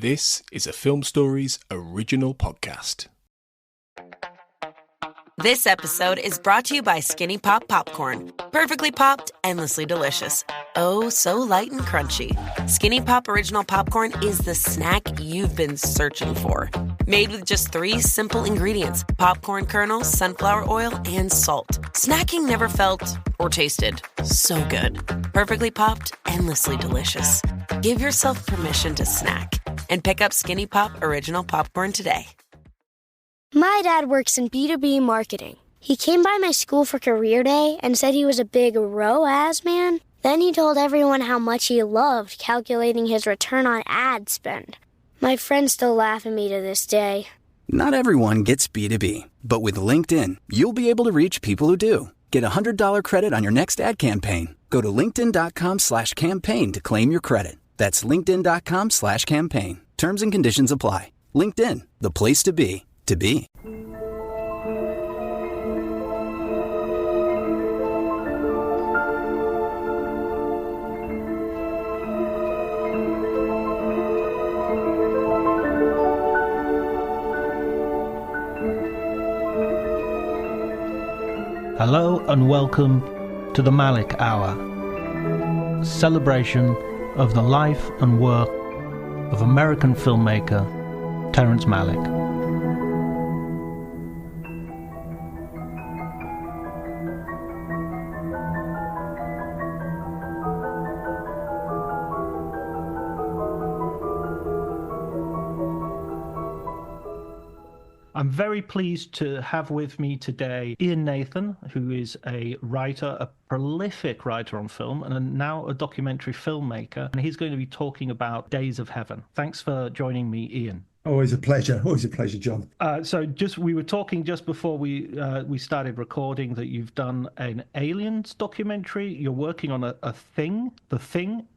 This is a Film Stories original podcast. This episode is brought to you by Skinny Pop Popcorn. Perfectly popped, endlessly delicious. Oh, so light and crunchy. Skinny Pop Original Popcorn is the snack you've been searching for. Made with just 3 simple ingredients: popcorn kernels, sunflower oil, and salt. Snacking never felt or tasted so good. Perfectly popped, endlessly delicious. Give yourself permission to snack and pick up Skinny Pop Original Popcorn today. My dad works in B2B marketing. He came by my school for career day and said he was a big ROAS man. Then he told everyone how much he loved calculating his return on ad spend. My friends still laugh at me to this day. Not everyone gets B2B, but with LinkedIn, you'll be able to reach people who do. Get a $100 credit on your next ad campaign. Go to linkedin.com/campaign to claim your credit. That's linkedin.com/campaign. Terms and conditions apply. LinkedIn, the place to be. Hello and welcome to the Malick Hour, a celebration of the life and work of American filmmaker Terrence Malick. I'm very pleased to have with me today Ian Nathan, who is a writer, a prolific writer on film, and now a documentary filmmaker. And he's going to be talking about Days of Heaven. Thanks for joining me, Ian. Always a pleasure, John. We were talking just before we started recording that you've done an Aliens documentary. You're working on the Thing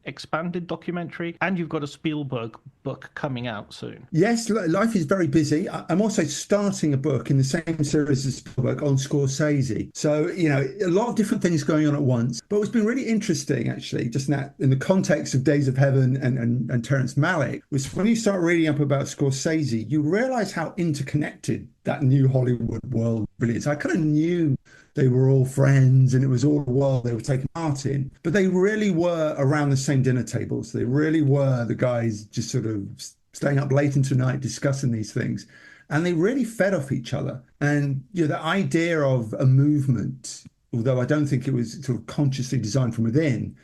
expanded documentary, and you've got a Spielberg book coming out soon. Yes, life is very busy. I'm also starting a book in the same series as Spielberg on Scorsese. So, a lot of different things going on at once. But what's been really interesting, actually, just now in the context of Days of Heaven and Terrence Malick, was when you start reading up about Scorsese, you realize how interconnected that new Hollywood world really is. I kind of knew they were all friends and it was all the world they were taking part in, but they really were around the same dinner tables. They really were the guys just sort of staying up late into the night discussing these things, and they really fed off each other. And the idea of a movement, although I don't think it was sort of consciously designed from within,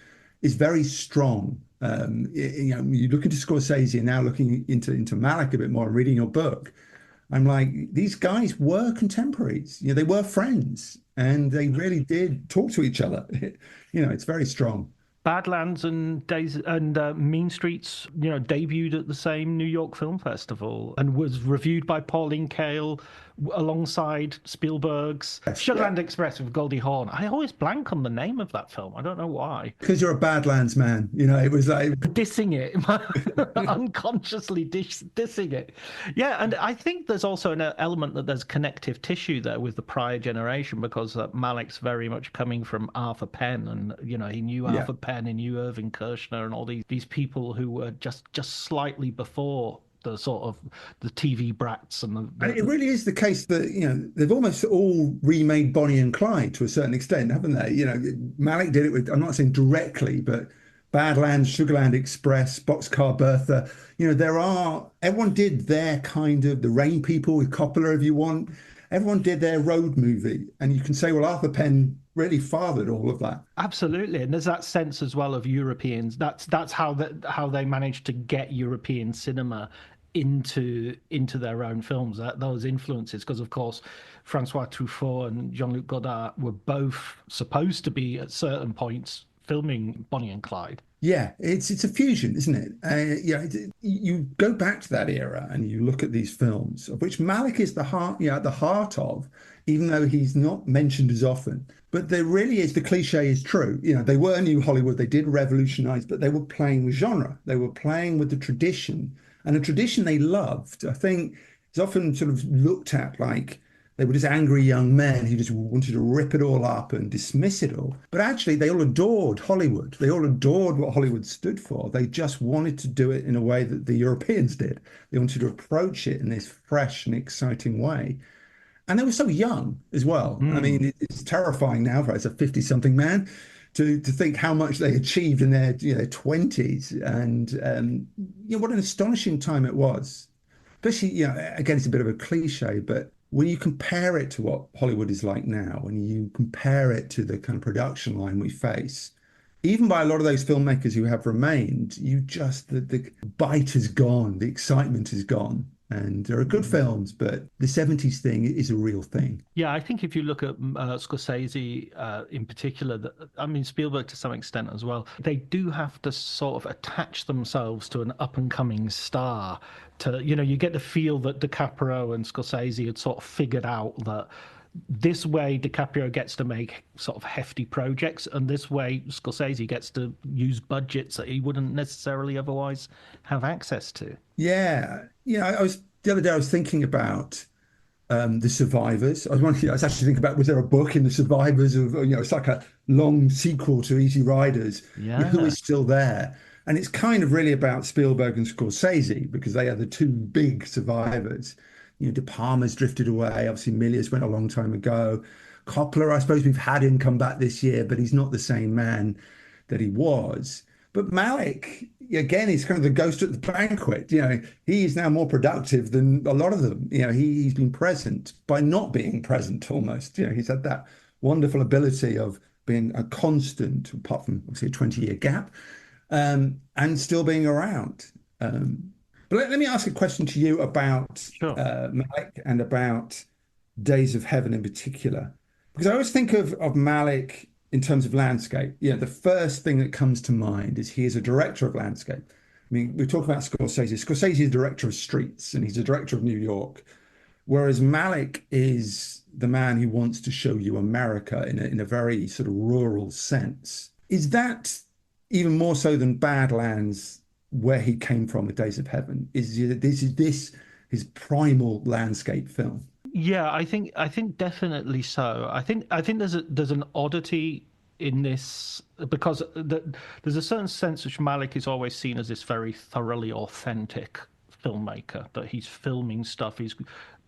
is very strong. You look into Scorsese and now looking into Malick a bit more, reading your book, I'm like, these guys were contemporaries. They were friends, and they really did talk to each other. It's very strong. Badlands and Mean Streets, debuted at the same New York Film Festival and was reviewed by Pauline Kael alongside Spielberg's Sugarland Express with Goldie Hawn. I always blank on the name of that film. I don't know why. Because you're a Badlands man. It was like dissing it, unconsciously dissing it. Yeah, and I think there's also an element that there's connective tissue there with the prior generation, because Malick's very much coming from Arthur Penn, and he knew Arthur Penn, he knew Irving Kershner, and all these people who were just slightly before the sort of the TV brats and it really is the case that they've almost all remade Bonnie and Clyde to a certain extent, haven't they? Malick did it with, I'm not saying directly, but Badlands, Sugarland Express, Boxcar Bertha. Everyone did their kind of The Rain People with Coppola, if you want. Everyone did their road movie, and you can say, well, Arthur Penn really fathered all of that. Absolutely, and there's that sense as well of Europeans. That's how they managed to get European cinema into their own films. Those influences, because of course Francois Truffaut and Jean-Luc Godard were both supposed to be at certain points filming Bonnie and Clyde. Yeah, it's a fusion, isn't it? You go back to that era and you look at these films, of which Malick is at the heart of, even though he's not mentioned as often. But there really is, the cliche is true. They were New Hollywood, they did revolutionize, but they were playing with genre. They were playing with the tradition, and a tradition they loved. I think it's often sort of looked at like They were just angry young men who just wanted to rip it all up and dismiss it all. But actually, they all adored Hollywood. They all adored what Hollywood stood for. They just wanted to do it in a way that the Europeans did. They wanted to approach it in this fresh and exciting way. And they were so young as well. I mean, it's terrifying now as a 50-something man to think how much they achieved in their 20s. And what an astonishing time it was. Especially, again, it's a bit of a cliche, but when you compare it to what Hollywood is like now, when you compare it to the kind of production line we face, even by a lot of those filmmakers who have remained, the bite is gone, the excitement is gone. And there are good films, but the 70s thing is a real thing. Yeah, I think if you look at Scorsese in particular, Spielberg to some extent as well, they do have to sort of attach themselves to an up-and-coming star. You get the feel that DiCaprio and Scorsese had sort of figured out that this way DiCaprio gets to make sort of hefty projects, and this way Scorsese gets to use budgets that he wouldn't necessarily otherwise have access to. Yeah. The other day I was thinking about The Survivors. I was actually thinking about, was there a book in The Survivors of, it's like a long sequel to Easy Riders, who is still there. And it's kind of really about Spielberg and Scorsese because they are the two big survivors. De Palma's drifted away. Obviously, Milius went a long time ago. Coppola, I suppose we've had him come back this year, but he's not the same man that he was. But Malick, again, he's kind of the ghost at the banquet. He is now more productive than a lot of them. He's been present by not being present almost. He's had that wonderful ability of being a constant, apart from obviously a 20-year gap, and still being around. But let me ask a question to you about Malick and about Days of Heaven in particular. Because I always think of Malick in terms of landscape. The first thing that comes to mind is he is a director of landscape. We talk about Scorsese. Scorsese is a director of streets and he's a director of New York. Whereas Malick is the man who wants to show you America in a very sort of rural sense. Is that even more so than Badlands, where he came from with Days of Heaven? Is this his primal landscape film? Yeah, I think definitely so. I think there's an oddity in this because there's a certain sense which Malick is always seen as this very thoroughly authentic filmmaker, that he's filming stuff is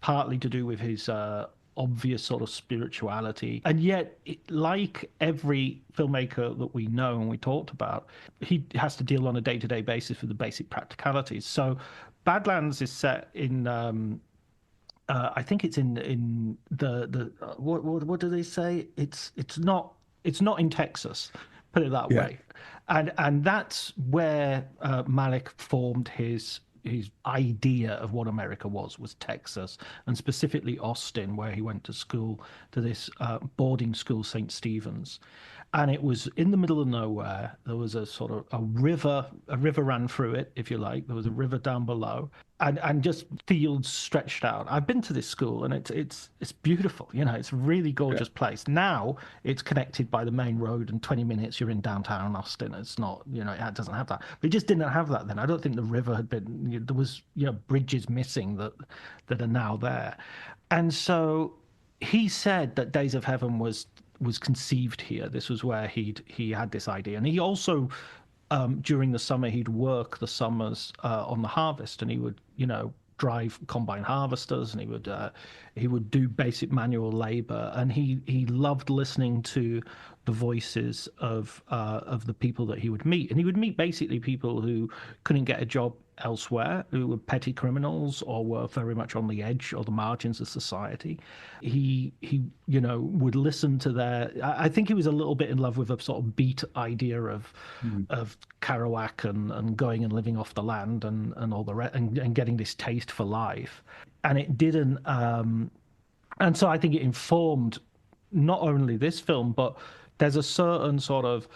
partly to do with his obvious sort of spirituality, and yet like every filmmaker that we know and we talked about, he has to deal on a day-to-day basis with the basic practicalities. So Badlands is set in I think it's in the what do they say? It's not in Texas, put it that way, and that's where Malick formed his idea of what America was Texas, and specifically Austin, where he went to school, to this boarding school, St. Stephen's. And it was in the middle of nowhere. There was a sort of a river ran through it, if you like. There was a river down below, and just fields stretched out. I've been to this school, and it's beautiful. It's a really gorgeous place. Now it's connected by the main road, and 20 minutes you're in downtown Austin. It's not, it doesn't have that. But it just didn't have that then. I don't think the river had been. There was bridges missing that are now there, and so he said that Days of Heaven was conceived here. This was where he had this idea, and he also during the summer he'd work the summers on the harvest, and he would drive combine harvesters, and he would do basic manual labor, and he loved listening to the voices of the people that he would meet, and he would meet basically people who couldn't get a job elsewhere, who were petty criminals or were very much on the edge or the margins of society. He would listen to their. I think he was a little bit in love with a sort of beat idea of Kerouac and going and living off the land and all the and getting this taste for life, and it didn't. And so I think it informed not only this film, but there's a certain sort of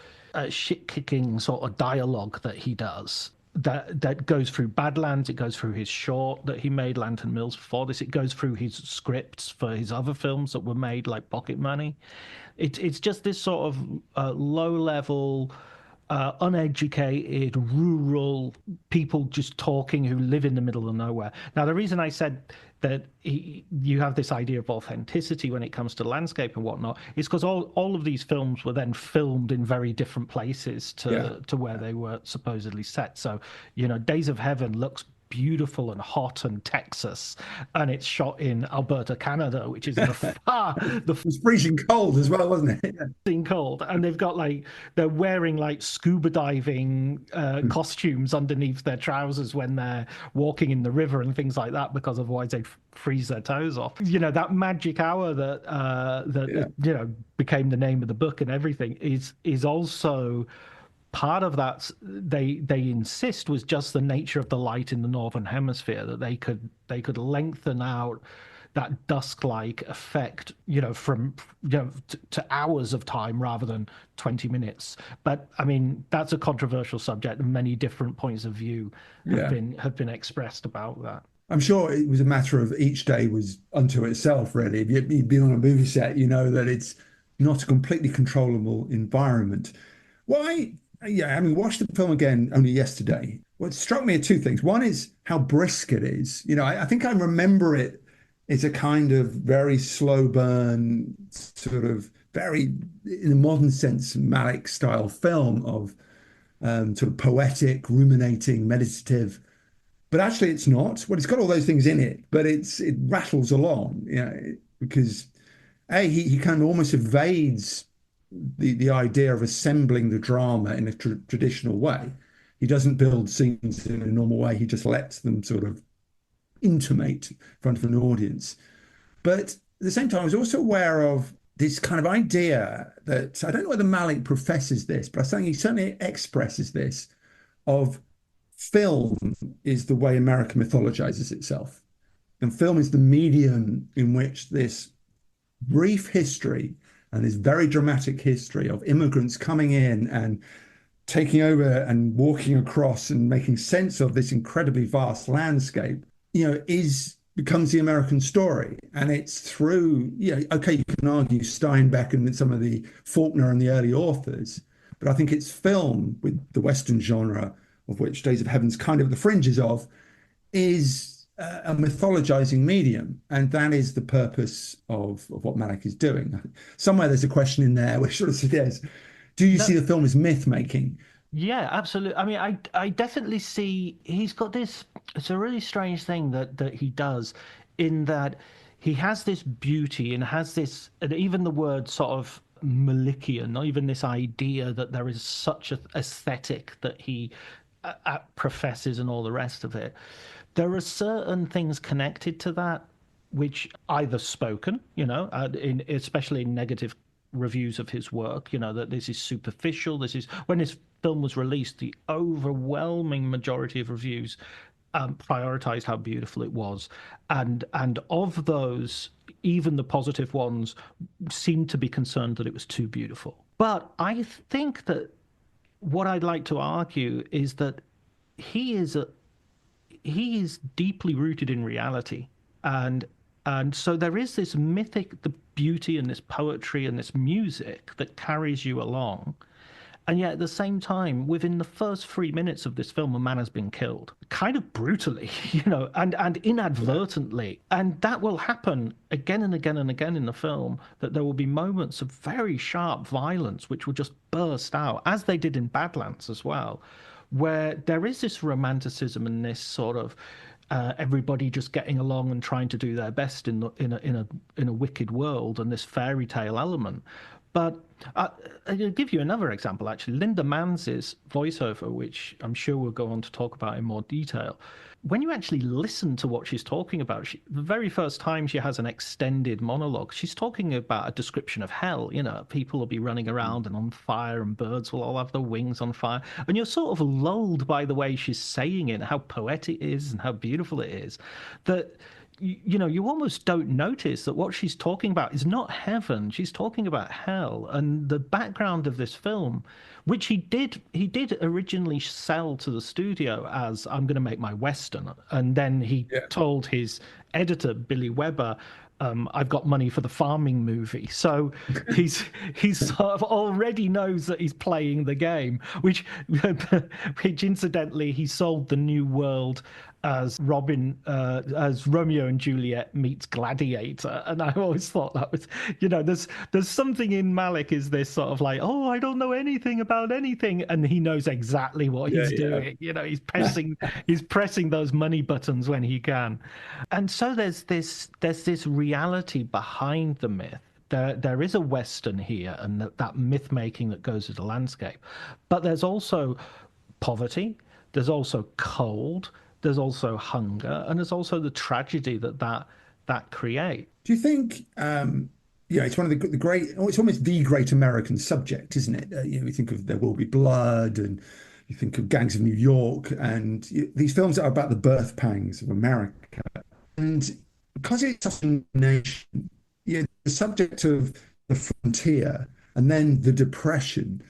shit-kicking sort of dialogue that he does that goes through Badlands. It goes through his short that he made, Lantern Mills, before this. It goes through his scripts for his other films that were made, like Pocket Money. It's just this sort of low-level uneducated, rural people just talking who live in the middle of nowhere. Now, the reason I said that you have this idea of authenticity when it comes to landscape and whatnot is because all of these films were then filmed in very different places to where they were supposedly set. So, Days of Heaven looks beautiful and hot and Texas, and it's shot in Alberta, Canada, which is it was freezing cold as well, wasn't it? Freezing cold, and they've got they're wearing scuba diving costumes underneath their trousers when they're walking in the river and things like that, because otherwise they'd freeze their toes off. That magic hour that became the name of the book and everything is also part of that. They insist was just the nature of the light in the northern hemisphere, that they could lengthen out that dusk-like effect, from to hours of time rather than 20 minutes. But I mean, that's a controversial subject, and many different points of view have been expressed about that. I'm sure it was a matter of each day was unto itself, really. If you've been on a movie set, you know that it's not a completely controllable environment. Why? Yeah, I mean, watched the film again only yesterday. What struck me are two things. One is how brisk it is. I think I remember it as a kind of very slow burn, sort of very, in a modern sense, Malick style film of sort of poetic, ruminating, meditative. But actually it's not. Well, it's got all those things in it, but it rattles along, because he kind of almost evades the idea of assembling the drama in a traditional way. He doesn't build scenes in a normal way. He just lets them sort of intimate in front of an audience. But at the same time, I was also aware of this kind of idea that, I don't know whether Malick professes this, but I think he certainly expresses this, of film is the way America mythologizes itself. And film is the medium in which this brief history and this very dramatic history of immigrants coming in and taking over and walking across and making sense of this incredibly vast landscape, becomes the American story. And it's through, okay, you can argue Steinbeck and some of the Faulkner and the early authors, but I think it's film, with the Western genre, of which Days of Heaven's kind of the fringes of, is a mythologizing medium, and that is the purpose of what Malick is doing. Somewhere there's a question in there which sort of suggests, do you see the film as myth making? Yeah, absolutely. I mean, I definitely see he's got this. It's a really strange thing that he does, in that he has this beauty and has this, and even the word sort of Malickian, or even this idea that there is such an aesthetic that he professes and all the rest of it. There are certain things connected to that which either spoken, especially in negative reviews of his work, that this is superficial. This is, when his film was released, the overwhelming majority of reviews prioritized how beautiful it was. And of those, even the positive ones seemed to be concerned that it was too beautiful. But I think that what I'd like to argue is that he is deeply rooted in reality, and so there is this mythic, the beauty and this poetry and this music that carries you along, and yet at the same time, within the first 3 minutes of this film, a man has been killed, kind of brutally, and inadvertently, and that will happen again and again and again in the film. That there will be moments of very sharp violence which will just burst out, as they did in Badlands as well, where there is this romanticism and this sort of everybody just getting along and trying to do their best in a wicked world, and this fairy tale element. But I'll give you another example, actually. Linda Manz's voiceover, which I'm sure we'll go on to talk about in more detail. When you actually listen to what she's talking about, the very first time she has an extended monologue, she's talking about a description of hell. People will be running around and on fire, and birds will all have their wings on fire. And you're sort of lulled by the way she's saying it, how poetic it is and how beautiful it is, that you almost don't notice that what she's talking about is not heaven. She's talking about hell. And the background of this film, which he did originally sell to the studio as, I'm going to make my Western. And then he told his editor, Billy Weber, I've got money for the farming movie. So he's sort of already knows that he's playing the game, which incidentally, he sold the New World as Romeo and Juliet meets Gladiator. And I always thought that was, there's something in Malick is this sort of like, oh, I don't know anything about anything. And he knows exactly what he's doing. He's pressing those money buttons when he can. And so there's this reality behind the myth. There is a Western here, and that myth making that goes with the landscape. But there's also poverty, there's also cold, there's also hunger, and there's also the tragedy that creates. Do you think, it's one of the great, it's almost the great American subject, isn't it? We think of There Will Be Blood, and you think of Gangs of New York, and these films that are about the birth pangs of America. And because it's such a nation, the subject of the frontier and then the Depression,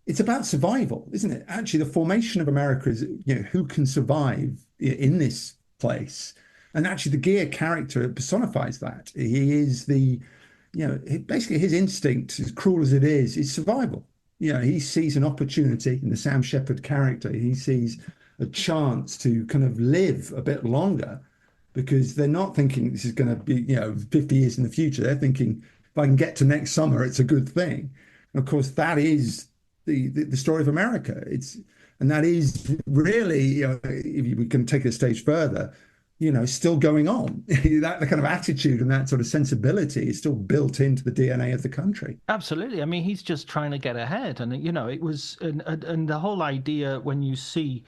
it's about survival, isn't it? Actually, the formation of America is, who can survive in this place? And actually, the Gere character personifies that. He is basically his instinct, as cruel as it is survival. He sees an opportunity in the Sam Shepard character. He sees a chance to kind of live a bit longer, because they're not thinking this is going to be, 50 years in the future. They're thinking, if I can get to next summer, it's a good thing. And of course, that is the story of America. And that is really, if we can take it a stage further, still going on. That kind of attitude and that sort of sensibility is still built into the DNA of the country. Absolutely. I mean, he's just trying to get ahead. And, it was, and the whole idea when you see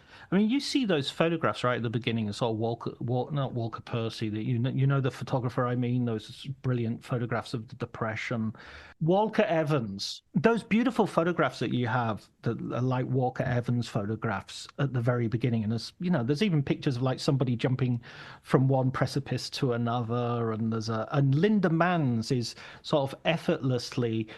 those photographs right at the beginning, it's all not Walker Percy, that the photographer I mean, those brilliant photographs of the Depression. Walker Evans, those beautiful photographs that you have that are like Walker Evans photographs at the very beginning. And there's even pictures of like somebody jumping from one precipice to another. And Linda Manns is sort of effortlessly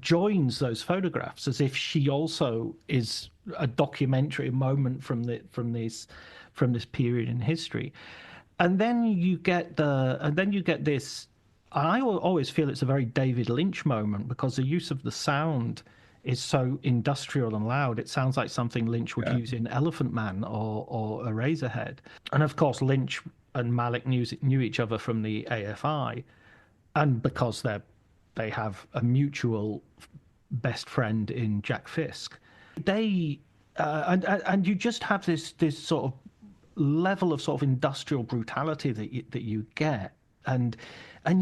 joins those photographs as if she also is a documentary moment from this period in history. And then you get this. I always feel it's a very David Lynch moment, because the use of the sound is so industrial and loud. It sounds like something Lynch would use in Elephant Man or Eraserhead. And of course, Lynch and Malick knew each other from the AFI, and because they have a mutual best friend in Jack Fisk. They and you just have this sort of level of sort of industrial brutality that you get, and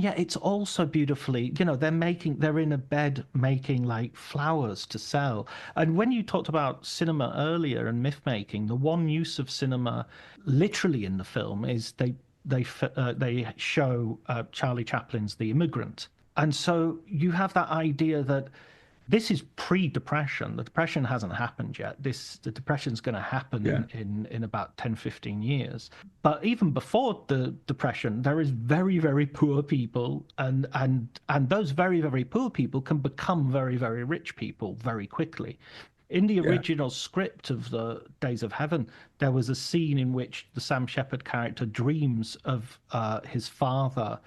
yet it's also beautifully, they're in a bed making like flowers to sell. And when you talked about cinema earlier and myth making, the one use of cinema literally in the film is they show Charlie Chaplin's The Immigrant. And so you have that idea that this is pre-Depression. The Depression hasn't happened yet. The Depression's going to happen in about 10, 15 years. But even before the Depression, there is very, very poor people. And those very, very poor people can become very, very rich people very quickly. In the original script of the Days of Heaven, there was a scene in which the Sam Shepard character dreams of his father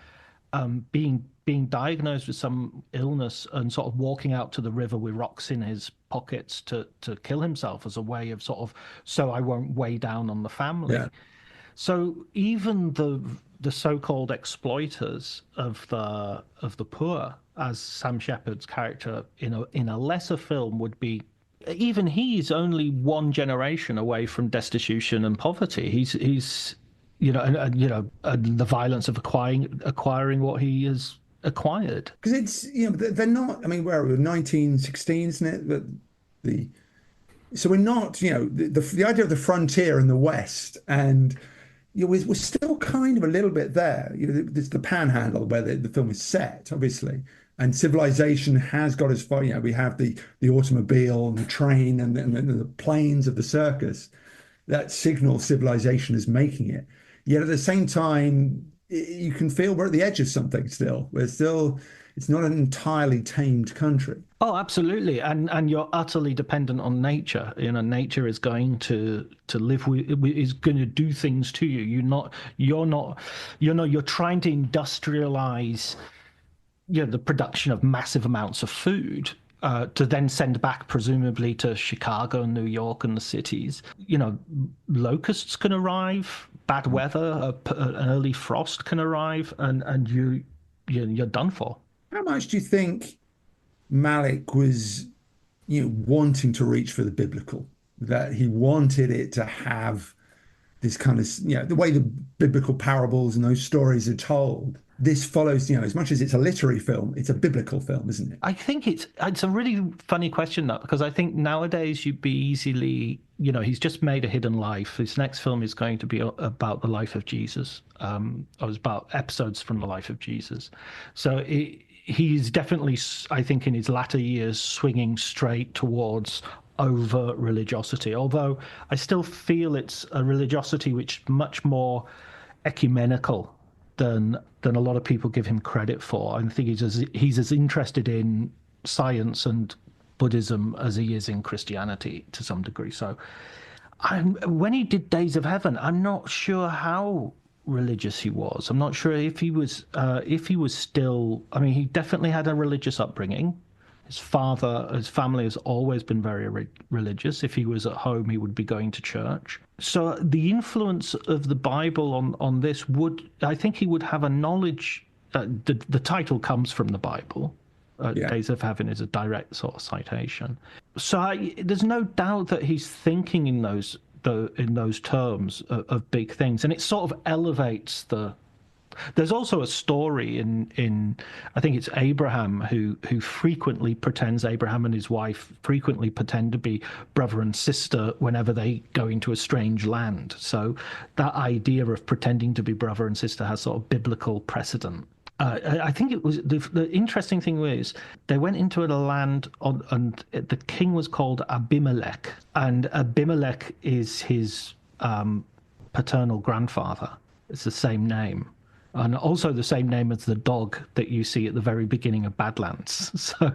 being diagnosed with some illness and sort of walking out to the river with rocks in his pockets to kill himself as a way of sort of, so I won't weigh down on the family. Yeah. So even the so-called exploiters of the poor, as Sam Shepard's character in a lesser film would be, even he's only one generation away from destitution and poverty. He's and the violence of acquiring what he has acquired. Because it's, they're not, I mean, where are we, 1916, isn't it? So we're not, the idea of the frontier in the West, and we're still kind of a little bit there. There's the Panhandle where the film is set, obviously, and civilization has got as far. We have the automobile and the train and the planes of the circus that signal civilization is making it. Yet at the same time, you can feel we're at the edge of something still. It's not an entirely tamed country. Oh, absolutely, and you're utterly dependent on nature. Nature is going to live with, is going to do things to you. You're trying to industrialize, the production of massive amounts of food. To then send back, presumably, to Chicago and New York and the cities. Locusts can arrive, bad weather, an early frost can arrive, and you're done for. How much do you think Malick was, wanting to reach for the biblical? That he wanted it to have this kind of, the way the biblical parables and those stories are told. This follows, as much as it's a literary film, it's a biblical film, isn't it? I think it's a really funny question, that, because I think nowadays you'd be easily, he's just made A Hidden Life. His next film is going to be about the life of Jesus. It was about episodes from the life of Jesus. So he's definitely, I think, in his latter years, swinging straight towards overt religiosity. Although I still feel it's a religiosity which is much more ecumenical than a lot of people give him credit for. I think he's as interested in science and Buddhism as he is in Christianity to some degree. So when he did Days of Heaven, I'm not sure how religious he was. I'm not sure if he was still. I mean, he definitely had a religious upbringing. His family has always been very religious. If he was at home, he would be going to church. So the influence of the Bible on this I think he would have a knowledge. The title comes from the Bible. Days of Heaven is a direct sort of citation. So there's no doubt that he's thinking in those terms of big things, and it sort of elevates the. There's also a story in I think it's Abraham who frequently pretends, Abraham and his wife frequently pretend to be brother and sister whenever they go into a strange land. So that idea of pretending to be brother and sister has sort of biblical precedent. I think it was the interesting thing was they went into a land and the king was called Abimelech, and Abimelech is his paternal grandfather. It's the same name. And also the same name as the dog that you see at the very beginning of Badlands. So,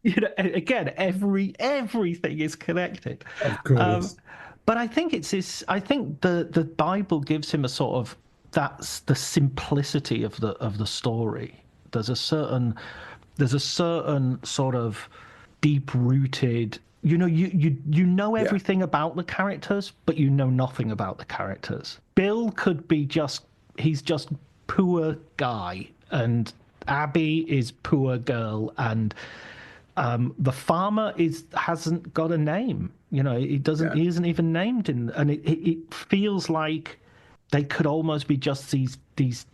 again, everything is connected. Of course. But I think I think the Bible gives him a sort of, that's the simplicity of the story. There's a certain sort of deep-rooted. You know everything about the characters, but you know nothing about the characters. Bill could be he's just poor guy, and Abby is poor girl, and the farmer hasn't got a name. He doesn't. He isn't even named and it feels like they could almost be just these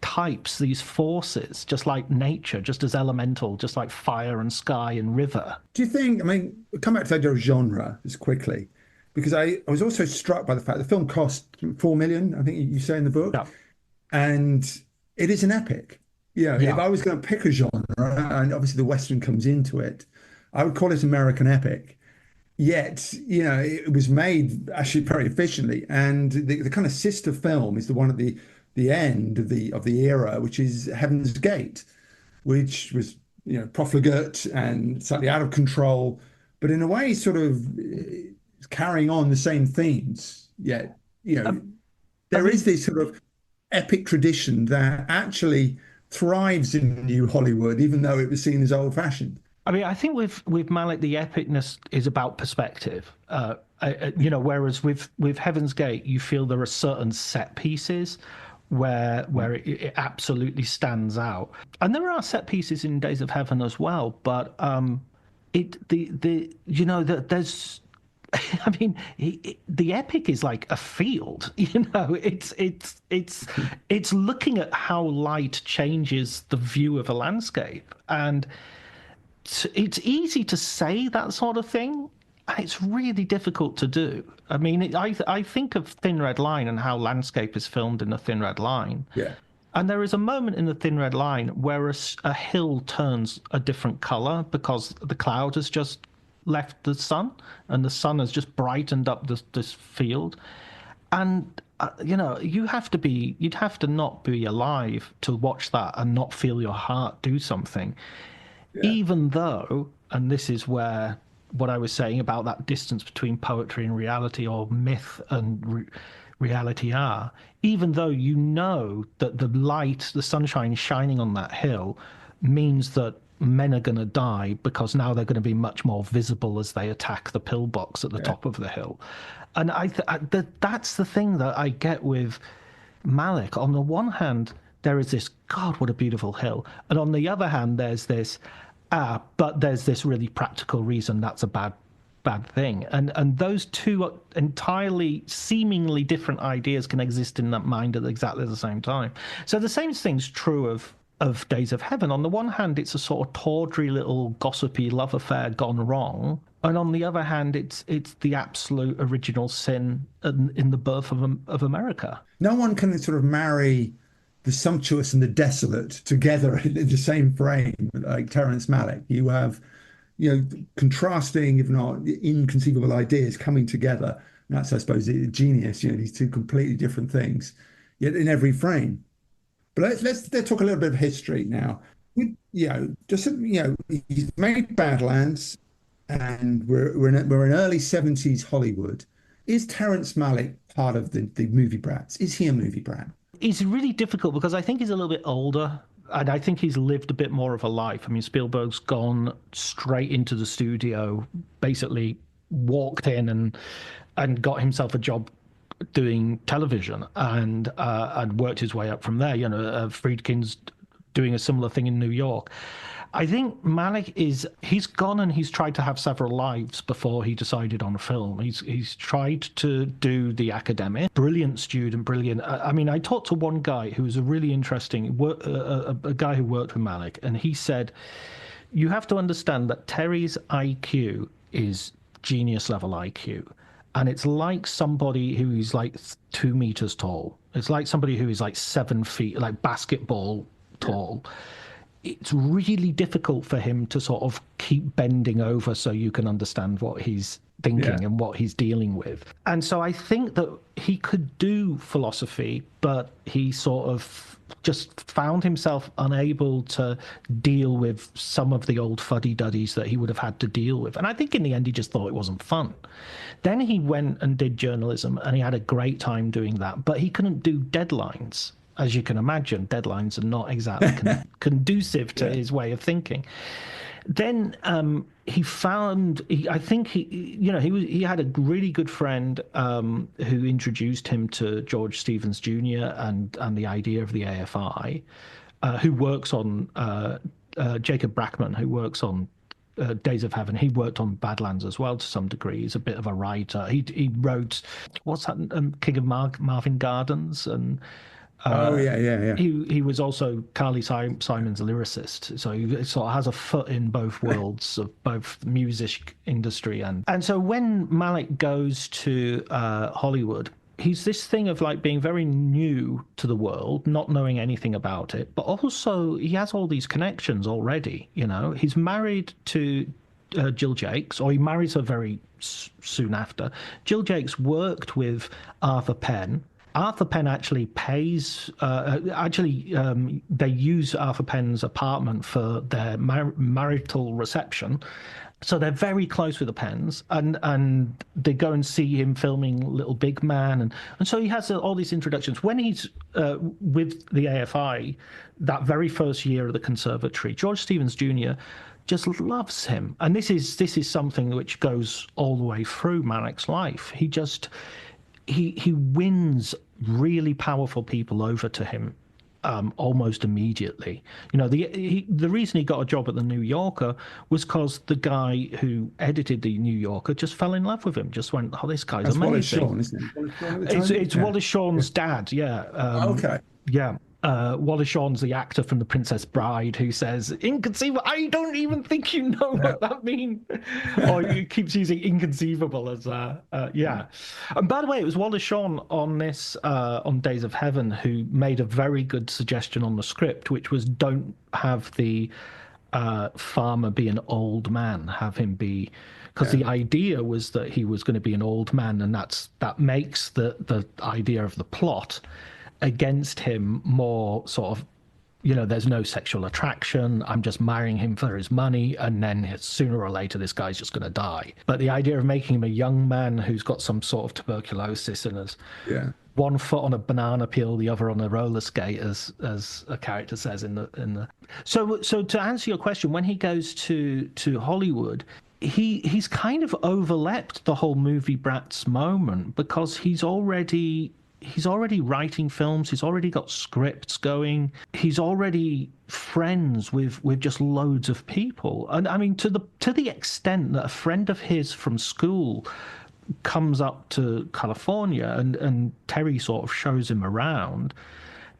types, these forces, just like nature, just as elemental, just like fire and sky and river. Do you think, come back to the idea of genre just quickly, because I was also struck by the fact the film cost $4 million, I think you say in the book, and it is an epic. If I was going to pick a genre, and obviously the Western comes into it, I would call it American epic. Yet, it was made actually very efficiently, and the kind of sister film is the one at the end of the era, which is Heaven's Gate, which was profligate and slightly out of control, but in a way sort of carrying on the same themes. Yet, there is this sort of epic tradition that actually thrives in New Hollywood, even though it was seen as old-fashioned. I think with Malick, the epicness is about perspective. Whereas with Heaven's Gate, you feel there are certain set pieces where it absolutely stands out, and there are set pieces in Days of Heaven as well. But there's. The epic is like a field. It's looking at how light changes the view of a landscape, and it's easy to say that sort of thing. It's really difficult to do. I think of Thin Red Line and how landscape is filmed in a Thin Red Line. Yeah. And there is a moment in the Thin Red Line where a hill turns a different color because the cloud has just left the sun and the sun has just brightened up this field. And you'd have to not be alive to watch that and not feel your heart do something. Yeah. Even though, and this is where what I was saying about that distance between poetry and reality, or myth and reality are, even though you know that the light, the sunshine shining on that hill means that men are going to die because now they're going to be much more visible as they attack the pillbox at the top of the hill. And that's the thing that I get with Malick. On the one hand, there is this, God, what a beautiful hill. And on the other hand, there's this, but there's this really practical reason that's a bad thing. And those two entirely, seemingly different ideas can exist in that mind at exactly the same time. So the same thing's true of Days of Heaven. On the one hand, it's a sort of tawdry little gossipy love affair gone wrong. And on the other hand, it's the absolute original sin in the birth of America. No one can sort of marry the sumptuous and the desolate together in the same frame, like Terrence Malick. You have, contrasting, if not inconceivable ideas coming together. And that's, I suppose, genius, these two completely different things, yet in every frame. But let's talk a little bit of history now. He's made Badlands, and we're in early 70s Hollywood. Is Terrence Malick part of the movie brats? Is he a movie brat? It's really difficult because I think he's a little bit older, and I think he's lived a bit more of a life. I mean, Spielberg's gone straight into the studio, basically walked in and got himself a job doing television, and worked his way up from there. Friedkin's doing a similar thing in New York. I think Malick he's gone and he's tried to have several lives before he decided on film. He's tried to do the academic, brilliant student, brilliant. I mean, I talked to one guy who was a really interesting, a guy who worked with Malick, and he said, you have to understand that Terry's IQ is genius level IQ. And it's like somebody who is like 2 meters tall. It's like somebody who is like 7 feet, like basketball tall. It's really difficult for him to sort of keep bending over so you can understand what he's thinking and what he's dealing with. And so I think that he could do philosophy, but he sort of just found himself unable to deal with some of the old fuddy-duddies that he would have had to deal with. And I think in the end, he just thought it wasn't fun. Then he went and did journalism, and he had a great time doing that, but he couldn't do deadlines. As you can imagine, deadlines are not exactly conducive to his way of thinking. Then he had a really good friend who introduced him to George Stevens Jr. and the idea of the AFI, who works on Jacob Brackman, who works on Days of Heaven. He worked on Badlands as well to some degree. He's a bit of a writer. He wrote, what's that, King of Marvin Gardens, and He was also Carly Simon's lyricist, so he sort of has a foot in both worlds of both the music industry and so when Malick goes to Hollywood, he's this thing of like being very new to the world, not knowing anything about it, but also he has all these connections already. He's married to Jill Jakes, or he marries her very soon after. Jill Jakes worked with Arthur Penn. Arthur Penn actually pays, they use Arthur Penn's apartment for their marital reception. So they're very close with the Penns, and they go and see him filming Little Big Man. And so he has all these introductions. When he's with the AFI, that very first year of the conservatory, George Stevens Jr. just loves him. And this is something which goes all the way through Malick's life. He wins really powerful people over to him almost immediately. The reason he got a job at the New Yorker was because the guy who edited the New Yorker just fell in love with him. Just went, oh, this guy's amazing. Wallace Shawn, isn't it? Wallace Shawn it's Wallace Shawn's dad. Yeah. Okay. Yeah. Wallace Shawn's the actor from The Princess Bride who says, inconceivable, I don't even think you know what that means. Or he keeps using inconceivable as, yeah. And by the way, it was Wallace Shawn on this, on Days of Heaven, who made a very good suggestion on the script, which was don't have the Farmer be an old man, have him be, because the idea was that he was going to be an old man, and that makes the idea of the plot against him more sort of, there's no sexual attraction. I'm just marrying him for his money, and then sooner or later this guy's just going to die. But the idea of making him a young man who's got some sort of tuberculosis and has one foot on a banana peel, the other on a roller skate, as a character says in the. So to answer your question, when he goes to Hollywood, he's kind of overleapt the whole movie brats moment, because he's already writing films. He's already got scripts going. He's already friends with just loads of people. And I mean, to the extent that a friend of his from school comes up to California, and Terry sort of shows him around.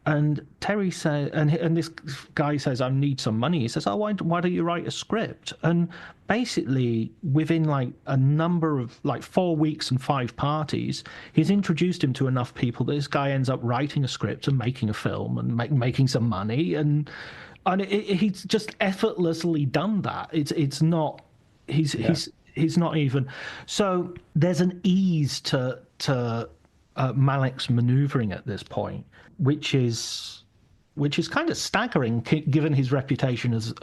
And Terry says, and this guy says, I need some money. He says, why don't you write a script? And basically, within like a number of 4 weeks and 5 parties, he's introduced him to enough people that this guy ends up writing a script and making a film and making some money. And he's just effortlessly done that. It's not, he's not even. So there's an ease to Malick's maneuvering at this point, which is kind of staggering, given his reputation as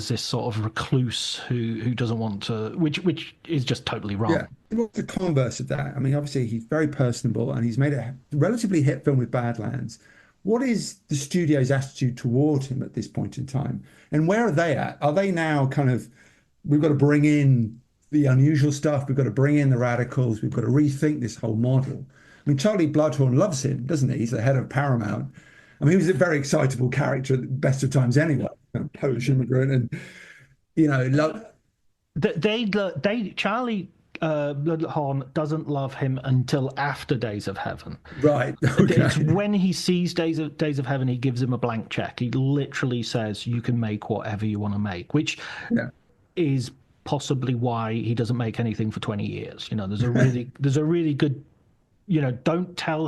this sort of recluse who doesn't want to, which is just totally wrong. Yeah, what's the converse of that? I mean, obviously he's very personable, and he's made a relatively hit film with Badlands. What is the studio's attitude toward him at this point in time, and where are they at? Are they now kind of, we've got to bring in the unusual stuff, we've got to bring in the radicals, we've got to rethink this whole model? I mean, Charlie Bloodhorn loves him, doesn't he? He's the head of Paramount. I mean, he was a very excitable character at the best of times anyway, Polish immigrant, and Charlie Bloodhorn doesn't love him until after Days of Heaven. Right. Okay. It's when he sees Days of Heaven, he gives him a blank check. He literally says, "You can make whatever you want to make," which is possibly why he doesn't make anything for 20 years. There's a really good. Don't tell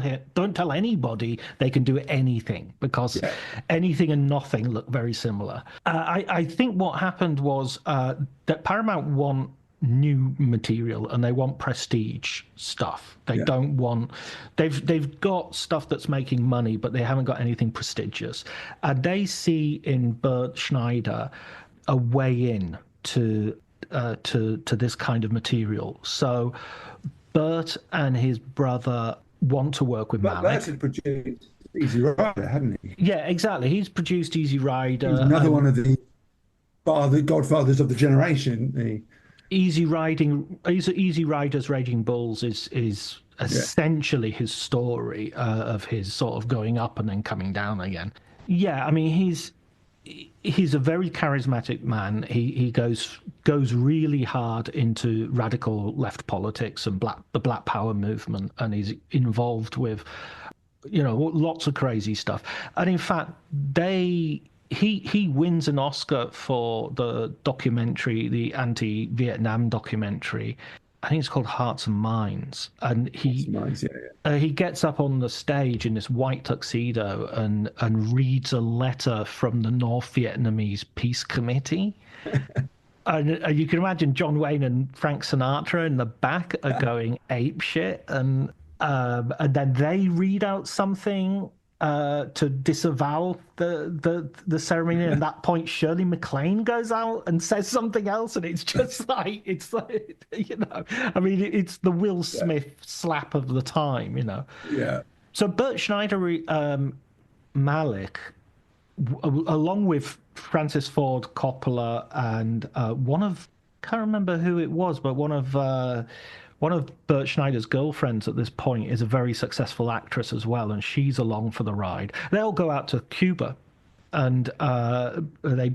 anybody they can do anything, because anything and nothing look very similar. I think what happened was that Paramount want new material, and they want prestige stuff. They don't want. They've got stuff that's making money, but they haven't got anything prestigious. And they see in Bert Schneider a way in to this kind of material. So Bert and his brother want to work with Malick. Bert had produced Easy Rider, hadn't he? Yeah, exactly. He's produced Easy Rider. He was another one of the godfathers of the generation. Easy Rider's Raging Bulls is essentially his story of his sort of going up and then coming down again. Yeah, I mean, he's a very charismatic man. He goes really hard into radical left politics and the Black Power movement, and he's involved with lots of crazy stuff. And in fact, he wins an Oscar for the documentary, the anti-Vietnam documentary. I think it's called Hearts and Minds, and he gets up on the stage in this white tuxedo and reads a letter from the North Vietnamese Peace Committee. and you can imagine John Wayne and Frank Sinatra in the back are going apeshit, and then they read out something to disavow the ceremony. And at that point, Shirley MacLaine goes out and says something else, and it's just like it's the Will Smith slap of the time, Yeah. So Bert Schneider, Malick, along with Francis Ford Coppola and can't remember who it was, but one of Bert Schneider's girlfriends at this point is a very successful actress as well, and she's along for the ride. They'll go out to Cuba, and they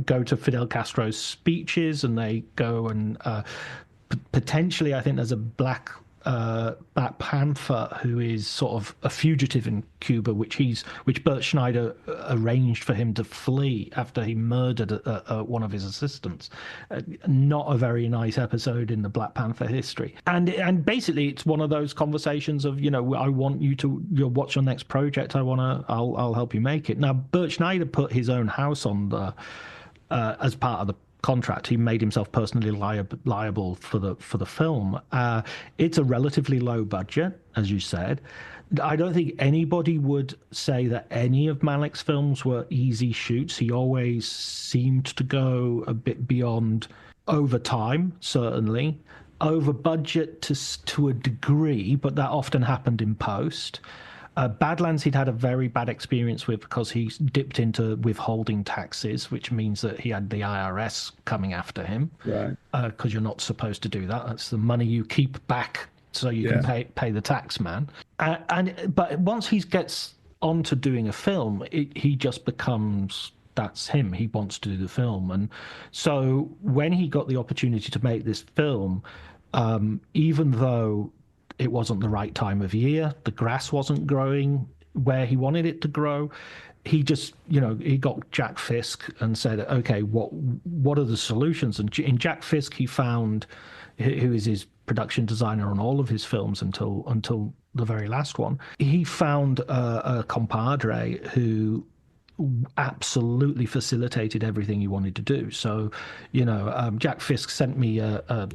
go to Fidel Castro's speeches, and they go and potentially, I think there's a Black Panther who is sort of a fugitive in Cuba, which Bert Schneider arranged for him to flee after he murdered one of his assistants. Not a very nice episode in the Black Panther history. And basically, it's one of those conversations of, I want you to watch your next project. I'll help you make it. Now, Bert Schneider put his own house on as part of the contract. He made himself personally liable for the film. It's a relatively low budget, as you said. I don't think anybody would say that any of Malick's films were easy shoots. He always seemed to go a bit beyond, over time, certainly, over budget to a degree, but that often happened in post. Badlands he'd had a very bad experience with because he dipped into withholding taxes, which means that he had the IRS coming after him. Right. Because you're not supposed to do that. That's the money you keep back so you can pay the tax man. But once he gets onto doing a film, he just becomes, that's him. He wants to do the film. And so when he got the opportunity to make this film, even though it wasn't the right time of year, the grass wasn't growing where he wanted it to grow, he just, he got Jack Fisk and said, okay, what are the solutions? And in Jack Fisk, he found, who is his production designer on all of his films until the very last one, he found a compadre who absolutely facilitated everything he wanted to do. So, Jack Fisk sent me a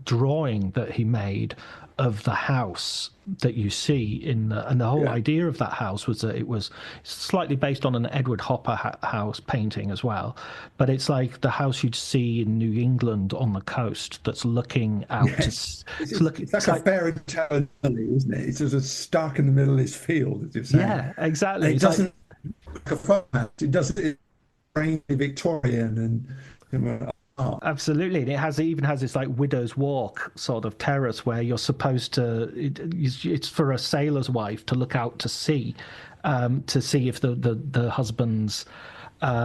drawing that he made of the house that you see and the whole idea of that house was that it was slightly based on an Edward Hopper house painting as well, but it's like the house you'd see in New England on the coast that's looking out it's like a fairy tale, isn't it? It's just stuck in the middle of this field, as you're saying. Yeah, exactly. And it doesn't look a farmhouse. It doesn't. It's very Victorian and. Oh. Absolutely, and it even has this like widow's walk sort of terrace where you're supposed to. It's for a sailor's wife to look out to see if the husband's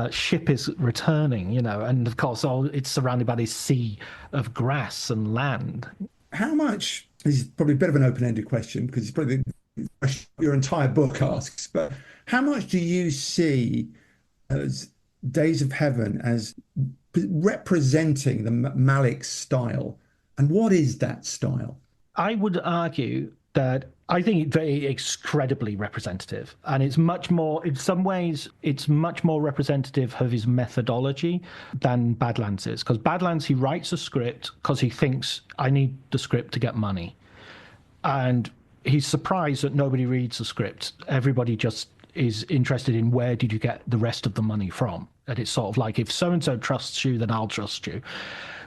ship is returning, and of course it's surrounded by this sea of grass and land. How much? This is probably a bit of an open-ended question because it's probably your entire book asks, but how much do you see as Days of Heaven as representing the Malick style, and what is that style? I would argue that I think it's very incredibly representative, and it's much more, in some ways, it's much more representative of his methodology than Badlands is. Because Badlands, he writes a script because he thinks, I need the script to get money. And he's surprised that nobody reads the script. Everybody just is interested in where did you get the rest of the money from? And it's sort of like, if so-and-so trusts you, then I'll trust you.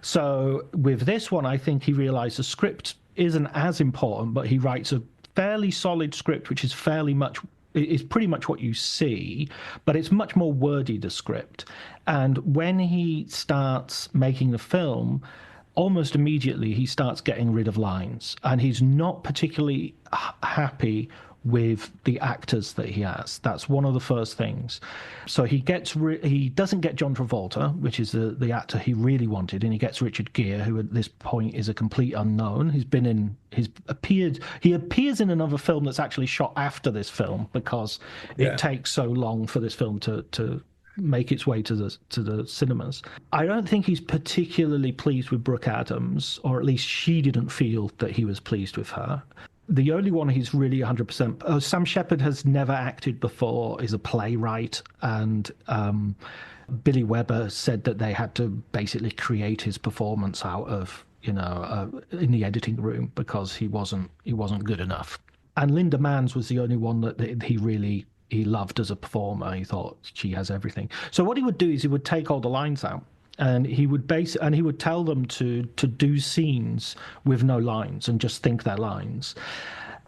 So with this one, I think he realized the script isn't as important, but he writes a fairly solid script, which is pretty much what you see, but it's much more wordy, the script. And when he starts making the film, almost immediately he starts getting rid of lines, and he's not particularly happy with the actors that he has. That's one of the first things. So he doesn't get John Travolta, which is the actor he really wanted, and he gets Richard Gere, who at this point is a complete unknown. He appears in another film that's actually shot after this film because it takes so long for this film to make its way to the cinemas. I don't think he's particularly pleased with Brooke Adams, or at least she didn't feel that he was pleased with her. The only one he's really 100%... Sam Shepard has never acted before, is a playwright, and Billy Weber said that they had to basically create his performance out of, in the editing room because he wasn't good enough. And Linda Manns was the only one that he loved as a performer. He thought she has everything. So what he would do is he would take all the lines out, and he would tell them to do scenes with no lines and just think their lines.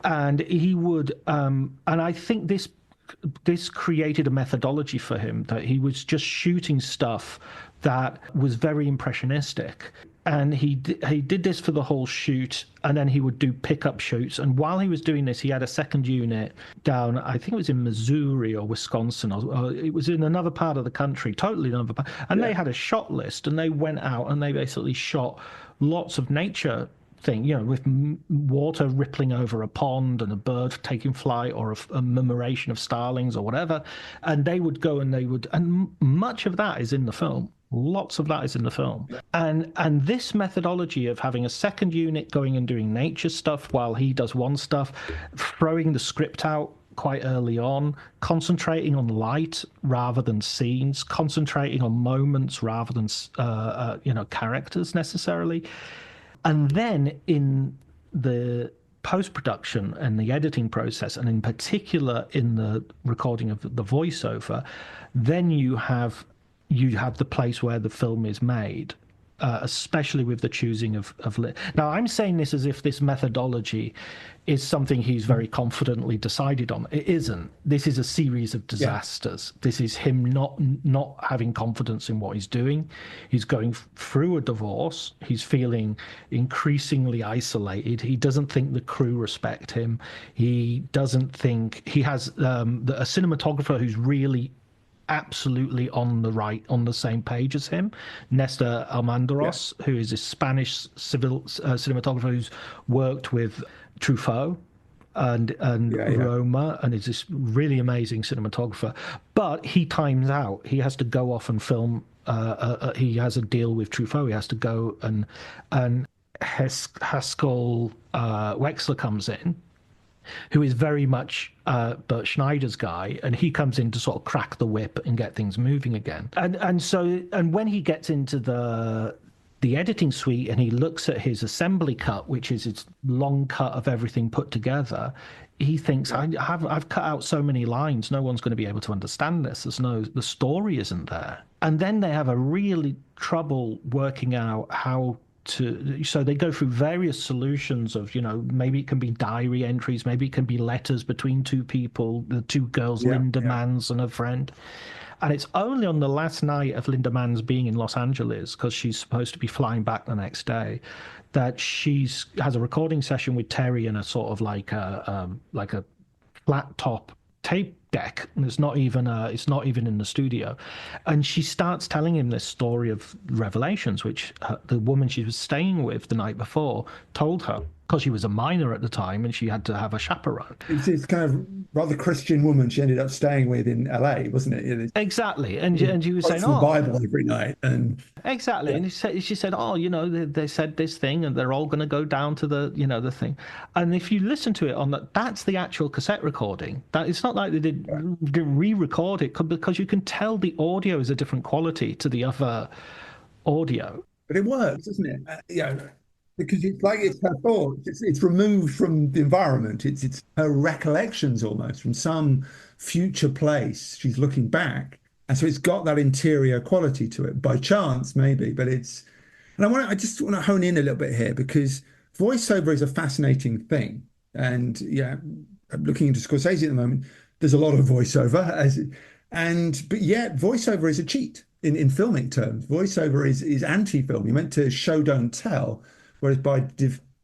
And he would, and I think this created a methodology for him, that he was just shooting stuff that was very impressionistic. And he did this for the whole shoot, and then he would do pickup shoots. And while he was doing this, he had a second unit down, I think it was in Missouri or Wisconsin, or it was in another part of the country, totally another part. And they had a shot list, and they went out and they basically shot lots of nature thing, with water rippling over a pond and a bird taking flight, or a murmuration of starlings or whatever. And they would go and much of that is in the film. Lots of that is in the film. And this methodology of having a second unit going and doing nature stuff while he does one stuff, throwing the script out quite early on, concentrating on light rather than scenes, concentrating on moments rather than characters necessarily. And then in the post-production and the editing process, and in particular in the recording of the voiceover, then you have the place where the film is made. Especially with the choosing of now, I'm saying this as if this methodology is something he's very confidently decided on. It isn't. This is a series of disasters. Yeah. This is him not having confidence in what he's doing. He's going through a divorce. He's feeling increasingly isolated. He doesn't think the crew respect him. He doesn't think he has a cinematographer who's really absolutely on the same page as him, Nestor Almandaros, who is a Spanish cinematographer who's worked with Truffaut and Roma, and is this really amazing cinematographer. But he times out. He has to go off and film. He has a deal with Truffaut. He has to go and Haskell Wexler comes in, who is very much Bert Schneider's guy, and he comes in to sort of crack the whip and get things moving again. And when he gets into the editing suite and he looks at his assembly cut, which is his long cut of everything put together, he thinks, I've cut out so many lines, no one's going to be able to understand this. The story isn't there. And then they have a really trouble working out how so they go through various solutions of, maybe it can be diary entries, maybe it can be letters between two people, the two girls, Linda Manns and her friend. And it's only on the last night of Linda Manns being in Los Angeles, because she's supposed to be flying back the next day, that has a recording session with Terry in a sort of like a flat top tape deck, and it's not even in the studio, and she starts telling him this story of revelations, which the woman she was staying with the night before told her, because she was a minor at the time and she had to have a chaperone. It's kind of rather Christian woman she ended up staying with in LA, wasn't it? Exactly. And she was saying, the Bible every night. And exactly. Yeah. And she said, they said this thing and they're all going to go down to the thing. And if you listen to it that's the actual cassette recording. That it's not like they did re-record it, because you can tell the audio is a different quality to the other audio. But it works, doesn't it? Because it's like it's her thoughts. It's removed from the environment. It's her recollections almost from some future place. She's looking back, and so it's got that interior quality to it. By chance, maybe, but it's. And I just want to hone in a little bit here, because voiceover is a fascinating thing. And I'm looking into Scorsese at the moment. There's a lot of voiceover, but yet voiceover is a cheat in filming terms. Voiceover is anti-film. You're meant to show, don't tell. Whereas by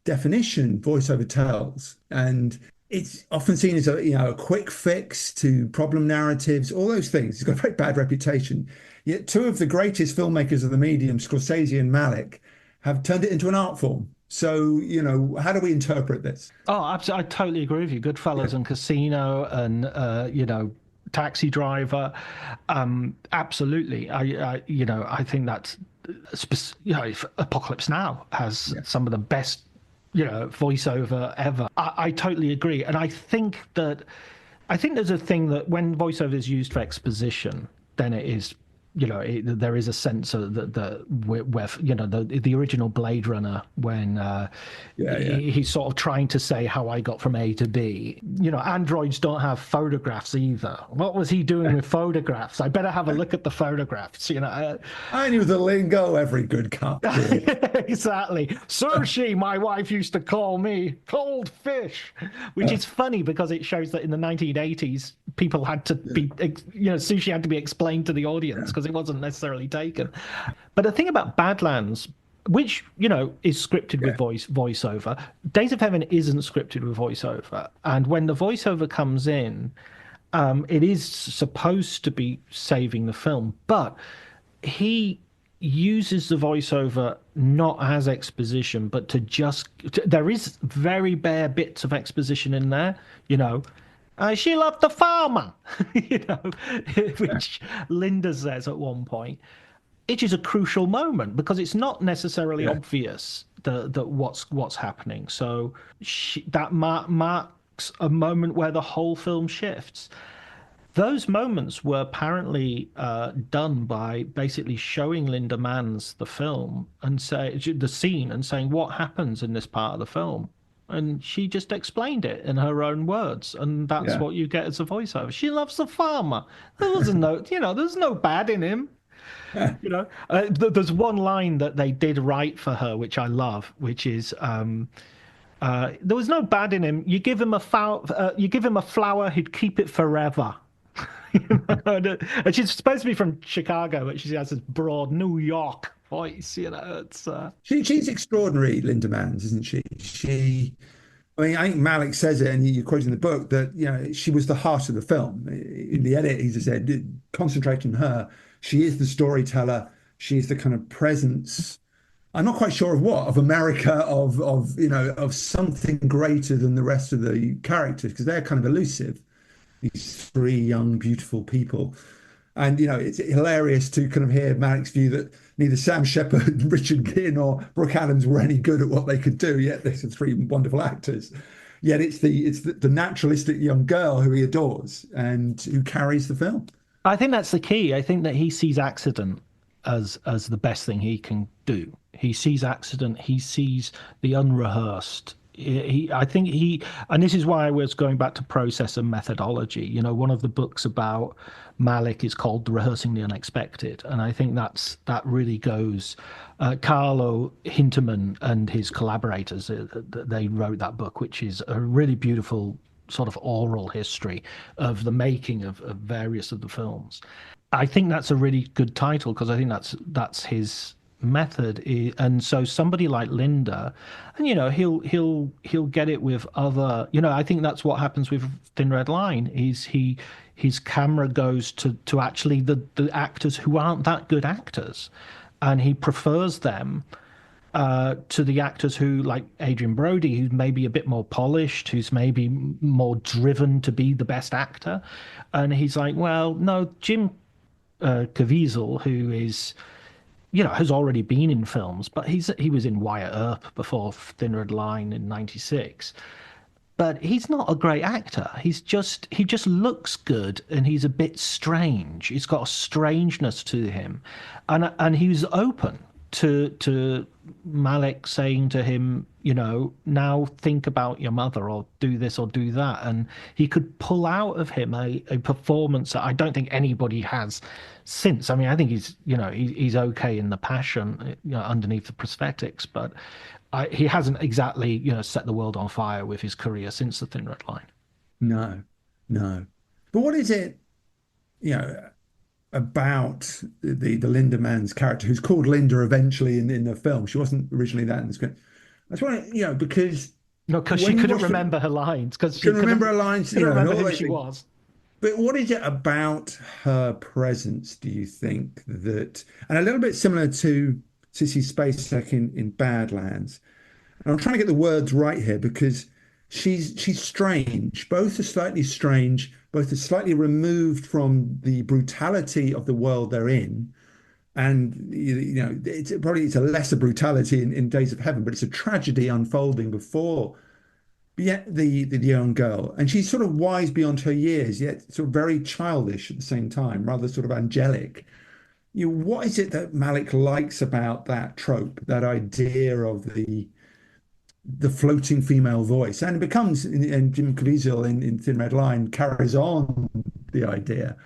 definition, voiceover tells, and it's often seen as a quick fix to problem narratives, all those things. It's got a very bad reputation. Yet two of the greatest filmmakers of the medium, Scorsese and Malick, have turned it into an art form. So, how do we interpret this? Oh, absolutely. I totally agree with you. Goodfellas and Casino and, Taxi Driver. Absolutely. I think that's, Apocalypse Now has some of the best, voiceover ever. I totally agree. And I think there's a thing that when voiceover is used for exposition, then it is, there is a sense of the original Blade Runner, when he's sort of trying to say how I got from A to B. Androids don't have photographs either. What was he doing with photographs? I better have a look at the photographs. I knew the lingo every good cop. Exactly. Sushi, my wife used to call me cold fish, which is funny because it shows that in the 1980s people had to be, sushi had to be explained to the audience because it wasn't necessarily taken. But the thing about Badlands, which is scripted with voiceover, Days of Heaven isn't scripted with voiceover, and when the voiceover comes in, it is supposed to be saving the film, but he uses the voiceover not as exposition, but there is very bare bits of exposition in there, she loved the farmer, which Linda says at one point. It is a crucial moment because it's not necessarily obvious that what's happening. So that marks marks a moment where the whole film shifts. Those moments were apparently done by basically showing Linda Manns the film and the scene and saying what happens in this part of the film, and she just explained it in her own words, and that's what you get as a voiceover. She loves the farmer. There wasn't there's no bad in him. There's one line that they did write for her, which I love, which is. There was no bad in him. You give him a flower, he'd keep it forever. And she's supposed to be from Chicago, but she has this broad New York voice. It's she's extraordinary, Linda Manns, isn't she? I mean, I think Malick says it, and you quote in the book that she was the heart of the film. In the edit, he just said, concentrate on her. She is the storyteller. She is the kind of presence. I'm not quite sure of America, of something greater than the rest of the characters, because they're kind of elusive. These three young, beautiful people. And, it's hilarious to kind of hear Malick's view that neither Sam Shepard, Richard Gere, nor Brooke Adams were any good at what they could do, yet they're three wonderful actors. Yet it's the naturalistic young girl who he adores and who carries the film. I think that's the key. I think that he sees accident as the best thing he can do. He sees accident. He sees the unrehearsed. I think and this is why I was going back to process and methodology. One of the books about Malick is called Rehearsing the Unexpected, and I think that really goes. Carlo Hinterman and his collaborators, they wrote that book, which is a really beautiful sort of oral history of the making of various of the films. I think that's a really good title because I think that's his method. And so somebody like Linda, and he'll get it with other. I think that's what happens with Thin Red Line. His camera goes to actually the actors who aren't that good actors, and he prefers them to the actors who, like Adrian Brody, who's maybe a bit more polished, who's maybe more driven to be the best actor. And he's like, well, no, Jim Caviezel, who is, has already been in films, but he was in Wyatt Earp before Thin Red Line in '96. But he's not a great actor. He just looks good, and he's a bit strange. He's got a strangeness to him, and he was open to Malick saying to him, now think about your mother, or do this or do that. And he could pull out of him a performance that I don't think anybody has since. I mean, I think he's okay in The Passion, underneath the prosthetics, but he hasn't exactly, set the world on fire with his career since The Thin Red Line. No. But what is it, about the Linda Manns character, who's called Linda eventually in the film? She wasn't originally that in the script. I just want to, because she couldn't remember her lines. Because she couldn't remember her lines. Couldn't remember who she was. But what is it about her presence, do you think, that, and a little bit similar to Sissy Spacek in Badlands? And I'm trying to get the words right here because she's strange. Both are slightly strange. Both are slightly removed from the brutality of the world they're in. And, it's a lesser brutality in Days of Heaven, but it's a tragedy unfolding before yet the young girl. And she's sort of wise beyond her years, yet sort of very childish at the same time, rather sort of angelic. What is it that Malick likes about that trope, that idea of the floating female voice? And it becomes, and Jim Caviezel in Thin Red Line carries on the idea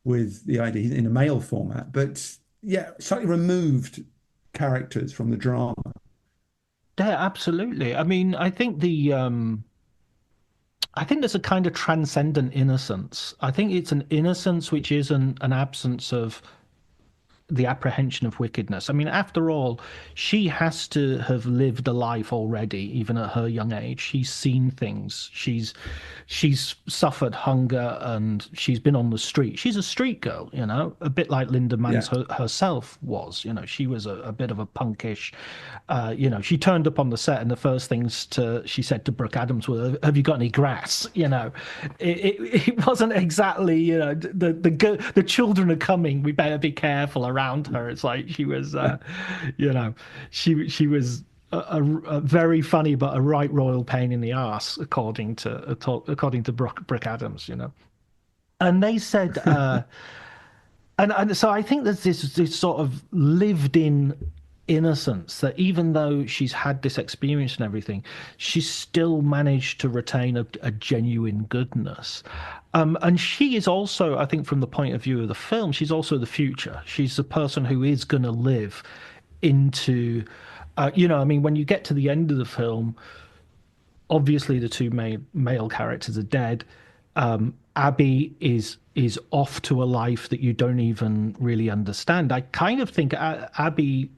with the idea in a male format, but slightly removed characters from the drama. Yeah, absolutely. I mean, I think there's a kind of transcendent innocence. I think it's an innocence which isn't an absence of the apprehension of wickedness. I mean, after all, she has to have lived a life already, even at her young age. She's seen things. She's suffered hunger, and she's been on the street. She's a street girl, a bit like Linda Manns herself was. She was a bit of a punkish. She turned up on the set, and the first things she said to Brooke Adams were, "Have you got any grass?" It wasn't exactly, the children are coming. We better be careful around her. It's like she was, she was a very funny but a right royal pain in the arse, according to Brooke Adams, And they said, and so I think there's this sort of lived-in innocence that even though she's had this experience and everything, she's still managed to retain a genuine goodness. And she is also, I think, from the point of view of the film, she's also the future. She's the person who is going to live into, I mean, when you get to the end of the film, obviously the two male characters are dead. Abby is off to a life that you don't even really understand. I kind of think Abby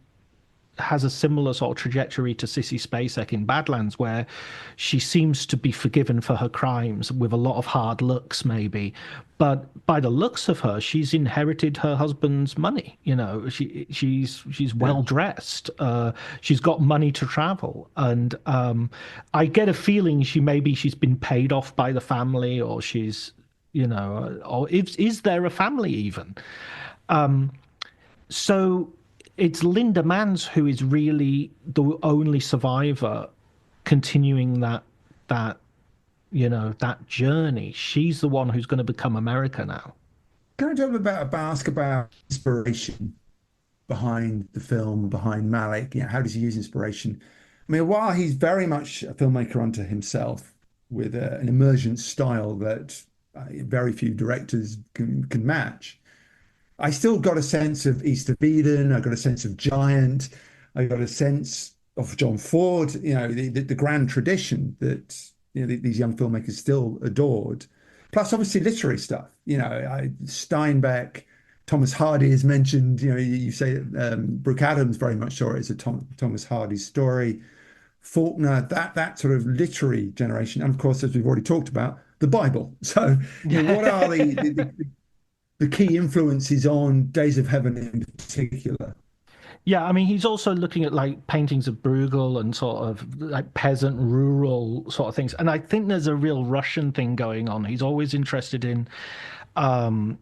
has a similar sort of trajectory to Sissy Spacek in Badlands, where she seems to be forgiven for her crimes with a lot of hard looks, maybe. But by the looks of her, she's inherited her husband's money. She's well dressed. She's got money to travel, and I get a feeling she's been paid off by the family, or she's, or is there a family even? So it's Linda Manz who is really the only survivor continuing that journey. She's the one who's going to become America now. Can I talk about inspiration behind the film, behind Malick? How does he use inspiration? I mean, while he's very much a filmmaker unto himself with an emergent style that very few directors can match, I still got a sense of East of Eden. I got a sense of Giant. I got a sense of John Ford. The grand tradition that these young filmmakers still adored. Plus, obviously, literary stuff. Steinbeck, Thomas Hardy is mentioned. You say Brooke Adams very much saw it as a Thomas Hardy story. Faulkner, that sort of literary generation, and of course, as we've already talked about, the Bible. So, what are the key influences on Days of Heaven in particular? Yeah, I mean, he's also looking at like paintings of Bruegel and sort of like peasant rural sort of things. And I think there's a real Russian thing going on. He's always interested in, of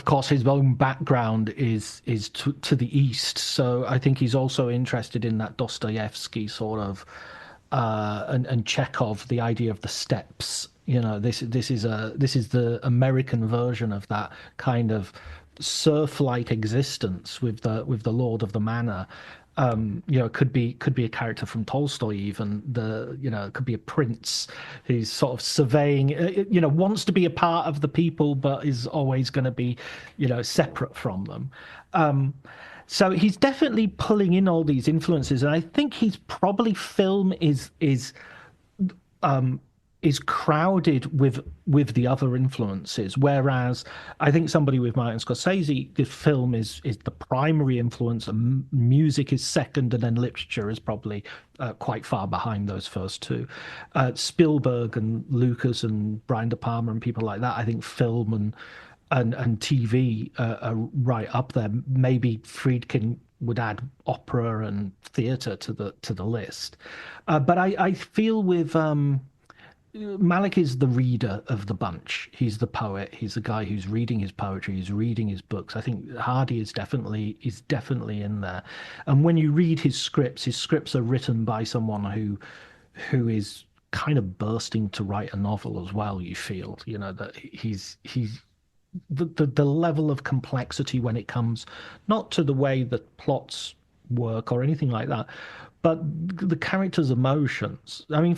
course, his own background is to the east. So I think he's also interested in that Dostoevsky sort of, and Chekhov, the idea of the steppes. This is the American version of that kind of serf-like existence with the Lord of the Manor. It could be a character from Tolstoy even. It could be a prince who's sort of surveying, wants to be a part of the people, but is always going to be, separate from them. So he's definitely pulling in all these influences, and I think he's probably film is crowded with the other influences, whereas I think somebody with Martin Scorsese, the film is the primary influence, and music is second, and then literature is probably quite far behind those first two. Spielberg and Lucas and Brian De Palma and people like that, I think film and TV are right up there. Maybe Friedkin would add opera and theatre to the list, but I feel with Malick is the reader of the bunch. He's the poet. He's the guy who's reading his poetry. He's reading his books. I think Hardy is definitely in there. And when you read his scripts are written by someone who is kind of bursting to write a novel as well. You feel, that he's the level of complexity when it comes not to the way that plots work or anything like that, but the characters' emotions. I mean,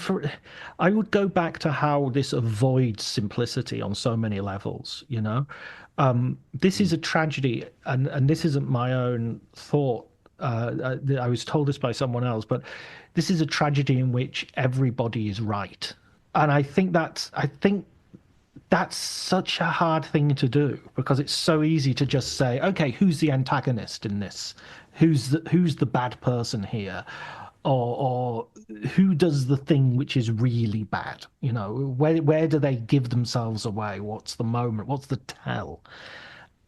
I would go back to how this avoids simplicity on so many levels. This is a tragedy, and this isn't my own thought. I was told this by someone else, but this is a tragedy in which everybody is right, and I think that's such a hard thing to do, because it's so easy to just say, okay, who's the antagonist in this? Who's the bad person here? Or who does the thing which is really bad? Where do they give themselves away? What's the moment? What's the tell?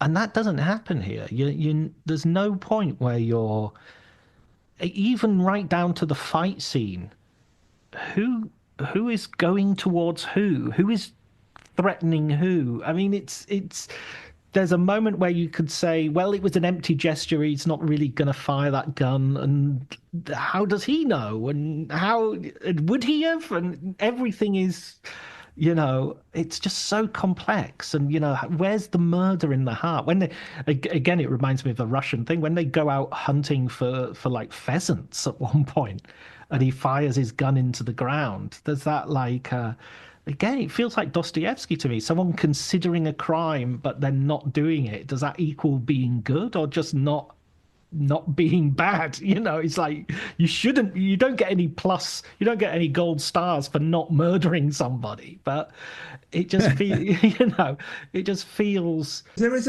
And that doesn't happen here. There's no point where you're, even right down to the fight scene, who is going towards who? Who is threatening who? I mean, it's there's a moment where you could say, well, it was an empty gesture. He's not really going to fire that gun. And how does he know? And how would he have? And everything is, it's just so complex. And, where's the murder in the heart? Again, it reminds me of the Russian thing when they go out hunting for like pheasants at one point and he fires his gun into the ground. There's that again, it feels like Dostoevsky to me. Someone considering a crime, but then not doing it. Does that equal being good or just not being bad? It's like you don't get any you don't get any gold stars for not murdering somebody. But it just it just feels. There's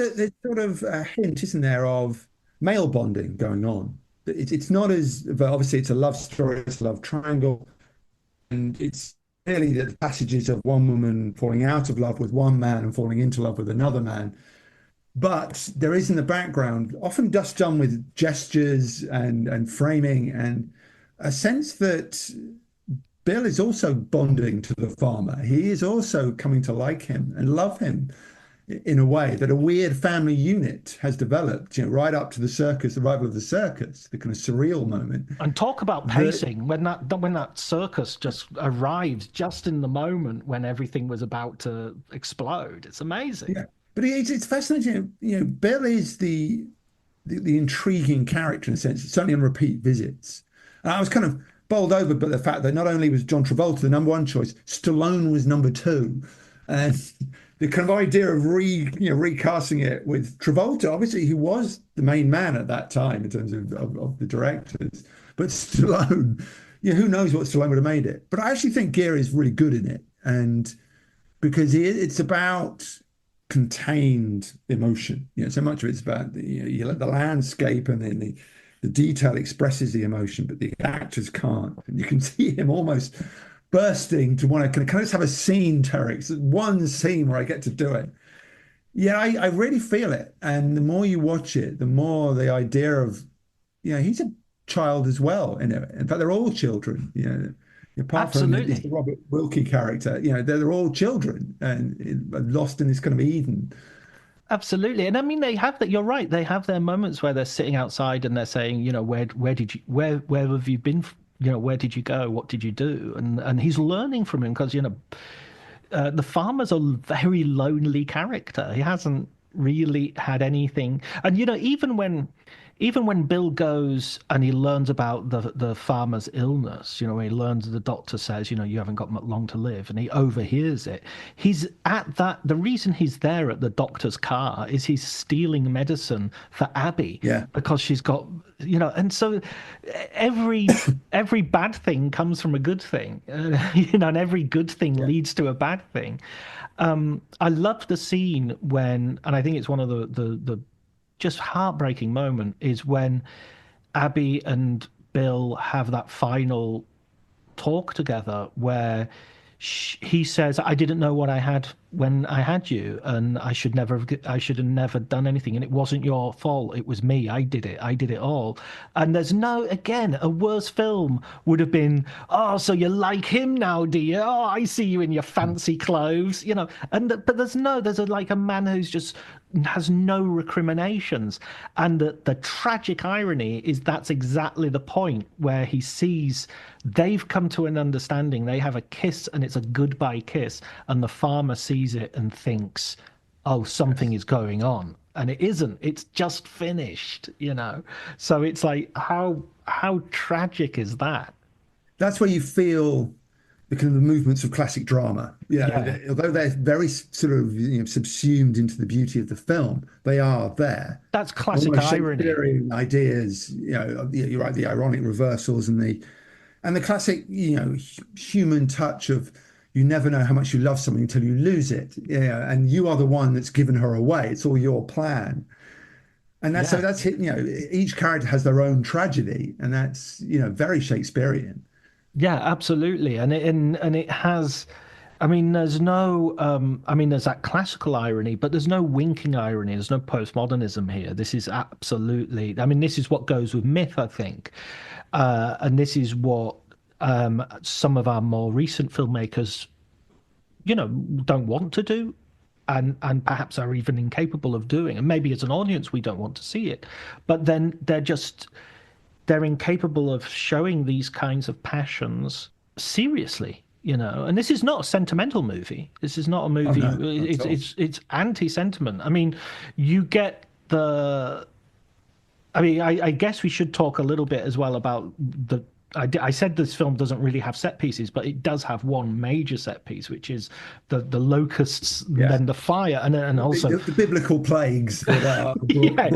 sort of a hint, isn't there, of male bonding going on. It's not but obviously it's a love story, it's a love triangle, and it's clearly the passages of one woman falling out of love with one man and falling into love with another man. But there is in the background, often just done with gestures and framing, and a sense that Bill is also bonding to the farmer. He is also coming to like him and love him in a way that a weird family unit has developed, right up to the circus, the arrival of the circus, the kind of surreal moment. And talk about pacing when that circus just arrives just in the moment when everything was about to explode. It's amazing. Yeah, but it's fascinating. Bill is the intriguing character in a sense, certainly on repeat visits. And I was kind of bowled over by the fact that not only was John Travolta the number one choice, Stallone was number two, and the kind of idea of recasting it with Travolta, obviously he was the main man at that time in terms of the directors, but Stallone, who knows what Stallone would have made it. But I actually think Gere is really good in it, and because it's about contained emotion. So much of it's about the landscape, and then the detail expresses the emotion, but the actors can't. And you can see him almost bursting to want to, can I just have a scene, Terrence? One scene where I get to do it. Yeah, I really feel it. And the more you watch it, the more the idea of, he's a child as well. In fact, they're all children, apart Absolutely. from the Robert Wilkie character, they're all children and lost in this kind of Eden. Absolutely. And I mean, they have that. You're right. They have their moments where they're sitting outside and they're saying, where have you been? Where did you go? What did you do? And he's learning from him because, the farmer's a very lonely character. He hasn't really had anything. And, even when Bill goes and he learns about the farmer's illness, he learns the doctor says, you haven't got long to live, and he overhears it. He's at that. The reason he's there at the doctor's car is he's stealing medicine for Abby, because she's got, and so every bad thing comes from a good thing, and every good thing leads to a bad thing. I love the scene when, and I think it's one of the just heartbreaking moment is when Abby and Bill have that final talk together where he says, I didn't know what I had when I had you, and I should have never done anything, and it wasn't your fault, it was me, I did it all. And there's again, a worse film would have been, oh, so you like him now, do you? Oh, I see you in your fancy clothes, but there's a man who's just has no recriminations. And the tragic irony is that's exactly the point where he sees they've come to an understanding, they have a kiss, and it's a goodbye kiss, and the farmer sees it and thinks, oh, something is going on, and it isn't, it's just finished. So it's like, how tragic is that? That's where you feel the kind of the movements of classic drama. Although they're very sort of subsumed into the beauty of the film, they are there. That's classic irony. Ideas, you're right, the ironic reversals and the classic, human touch of, you never know how much you love something until you lose it. And you are the one that's given her away. It's all your plan. And so that's it. Each character has their own tragedy, and that's very Shakespearean. Yeah, absolutely. And it has, there's no, there's that classical irony, but there's no winking irony. There's no postmodernism here. This is absolutely, this is what goes with myth, I think. And this is what some of our more recent filmmakers, don't want to do. and perhaps are even incapable of doing. And maybe as an audience, we don't want to see it. But then they're incapable of showing these kinds of passions seriously. And this is not a sentimental movie. This is not a movie. Oh, no, it's anti-sentiment. I mean, you get the. I mean, I guess we should talk a little bit as well about the. I said this film doesn't really have set pieces, but it does have one major set piece, which is the locusts, then the fire, and also the biblical plagues that are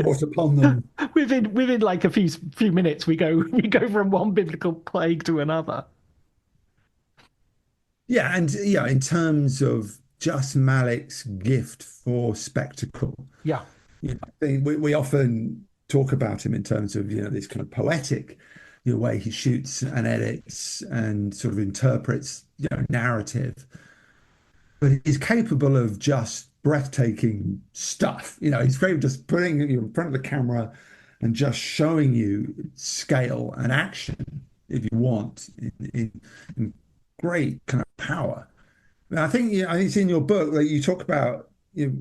brought upon them. Within like a few minutes, we go from one biblical plague to another. Yeah, and in terms of just Malick's gift for spectacle. Yeah, I think we often talk about him in terms of this kind of poetic way he shoots and edits and sort of interprets narrative, but he's capable of just breathtaking stuff. He's great at just putting you in front of the camera and just showing you scale and action, if you want, in great kind of power. I think it's in your book that you talk about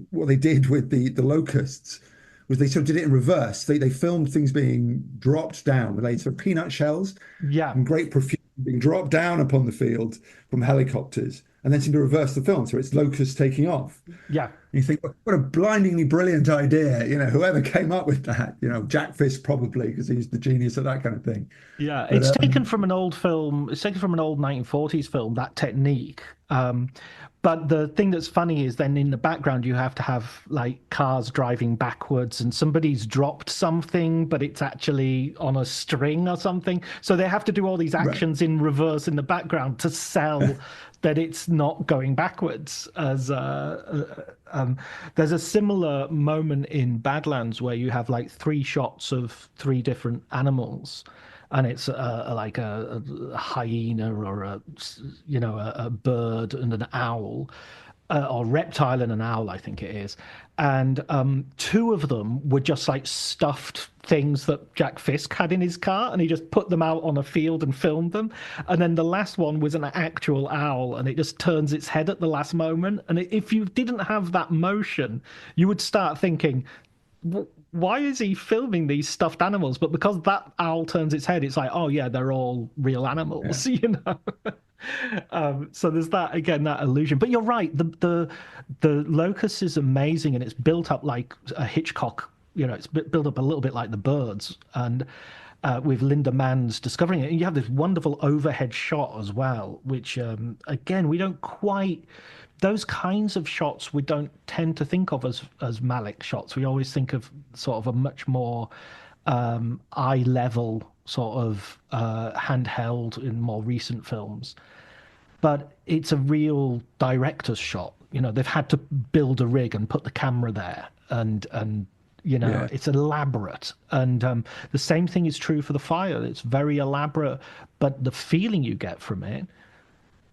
what they did with the locusts. Was they sort of did it in reverse. They filmed things being dropped down, with sort of peanut shells, in great profusion, being dropped down upon the field from helicopters, and then seem to reverse the film, so it's locusts taking off. Yeah, and you think, what a blindingly brilliant idea! Whoever came up with that, Jack Fisk probably, because he's the genius of that kind of thing. Yeah, but, it's taken from an old film. It's taken from an old 1940s film, that technique. But the thing that's funny is then in the background you have to have like cars driving backwards and somebody's dropped something, but it's actually on a string or something. So they have to do all these actions in reverse in the background to sell that it's not going backwards. As there's a similar moment in Badlands where you have like 3 shots of 3 different animals. And it's like a hyena or a bird and an owl, or reptile and an owl, I think it is. And 2 of them were just like stuffed things that Jack Fisk had in his car, and he just put them out on a field and filmed them. And then the last one was an actual owl, and it just turns its head at the last moment. And if you didn't have that motion, you would start thinking, why is he filming these stuffed animals? But because that owl turns its head, it's like, oh yeah, they're all real animals, So there's that illusion. But you're right, the locust is amazing, and it's built up like a Hitchcock. It's built up a little bit like The Birds, and with Linda Mann's discovering it, and you have this wonderful overhead shot as well, which again we don't quite. Those kinds of shots we don't tend to think of as Malick shots. We always think of sort of a much more eye level sort of handheld in more recent films. But it's a real director's shot. They've had to build a rig and put the camera there, and it's elaborate. And the same thing is true for the fire. It's very elaborate, but the feeling you get from it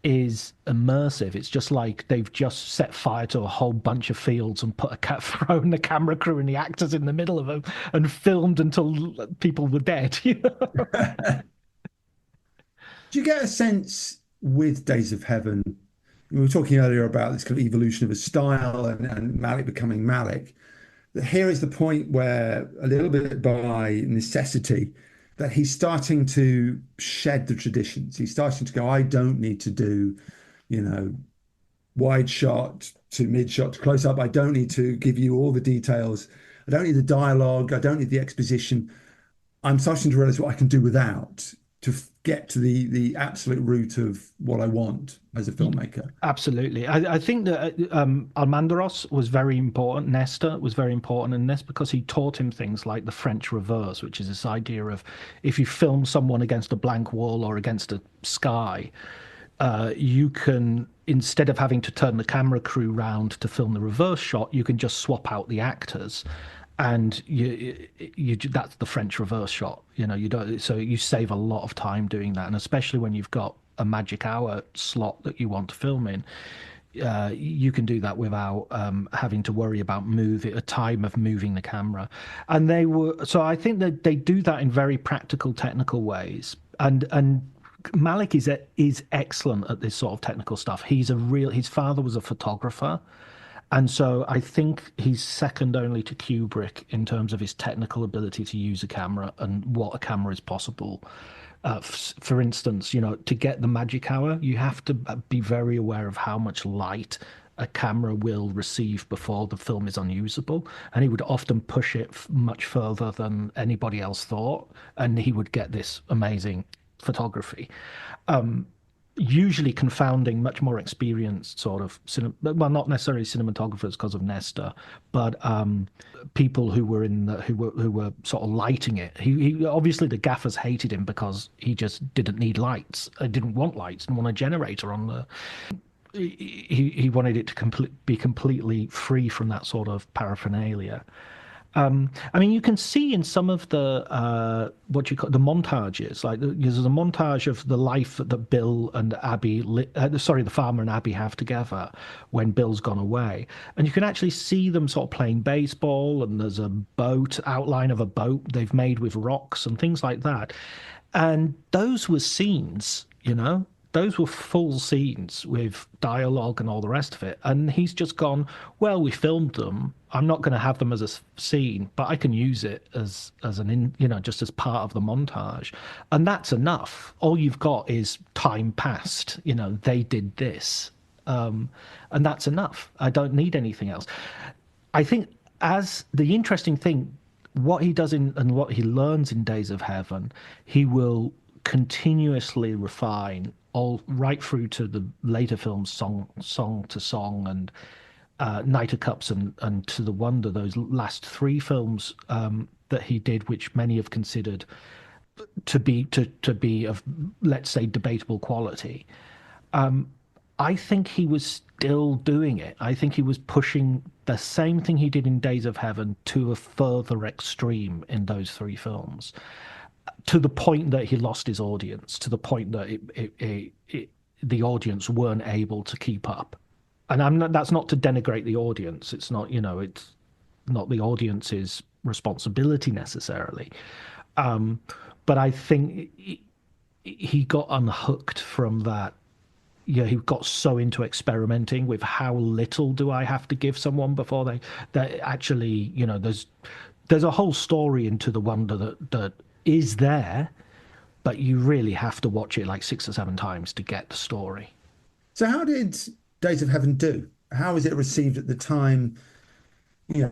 is immersive. It's just like they've just set fire to a whole bunch of fields and thrown the camera crew and the actors in the middle of them and filmed until people were dead. Do you get a sense with Days of Heaven? We were talking earlier about this kind of evolution of a style and Malick becoming Malick. Here is the point where, a little bit by necessity, that he's starting to shed the traditions. He's starting to go, I don't need to do, wide shot to mid shot to close up. I don't need to give you all the details. I don't need the dialogue. I don't need the exposition. I'm starting to realize what I can do without to get to the absolute root of what I want as a filmmaker. Absolutely. I think that Almandaros was very important. Nestor was very important in this because he taught him things like the French reverse, which is this idea of if you film someone against a blank wall or against a sky, you can, instead of having to turn the camera crew round to film the reverse shot, you can just swap out the actors. And you that's the French reverse shot. You don't, so you save a lot of time doing that, and especially when you've got a magic hour slot that you want to film in, you can do that without having to worry about a time of moving the camera. And so I think that they do that in very practical, technical ways. And Malick is excellent at this sort of technical stuff. His father was a photographer. And so I think he's second only to Kubrick in terms of his technical ability to use a camera and what a camera is possible. For instance, to get the magic hour, you have to be very aware of how much light a camera will receive before the film is unusable. And he would often push it much further than anybody else thought. And he would get this amazing photography. Usually confounding much more experienced sort of well, not necessarily cinematographers because of Nestor, but people who were who were sort of lighting it. He obviously, the gaffers hated him because he just didn't need lights. Didn't want lights, didn't want a generator on the. He wanted it to be completely free from that sort of paraphernalia. I mean, you can see in some of the what you call the montages, like there's a montage of the life that Bill and Abby, the farmer and Abby have together when Bill's gone away, and you can actually see them sort of playing baseball, and there's a outline of a boat they've made with rocks and things like that, and those were scenes, Those were full scenes with dialogue and all the rest of it. And he's just gone, well, we filmed them. I'm not going to have them as a scene, but I can use it as just as part of the montage. And that's enough. All you've got is time passed. They did this. And that's enough. I don't need anything else. I think as the interesting thing, what he does and what he learns in Days of Heaven, he will continuously refine all right through to the later films, Song to Song and Knight of Cups and To the Wonder, those last three films that he did, which many have considered to be of, let's say, debatable quality. I think he was still doing it. I think he was pushing the same thing he did in Days of Heaven to a further extreme in those three films, to the point that he lost his audience, to the point that the audience weren't able to keep up. And that's not to denigrate the audience. It's not, it's not the audience's responsibility necessarily. But I think he got unhooked from that. He got so into experimenting with how little do I have to give someone before they actually, there's a whole story into The Wonder that is there, but you really have to watch it like 6 or 7 times to get the story. So how did Days of Heaven do? How was it received at the time?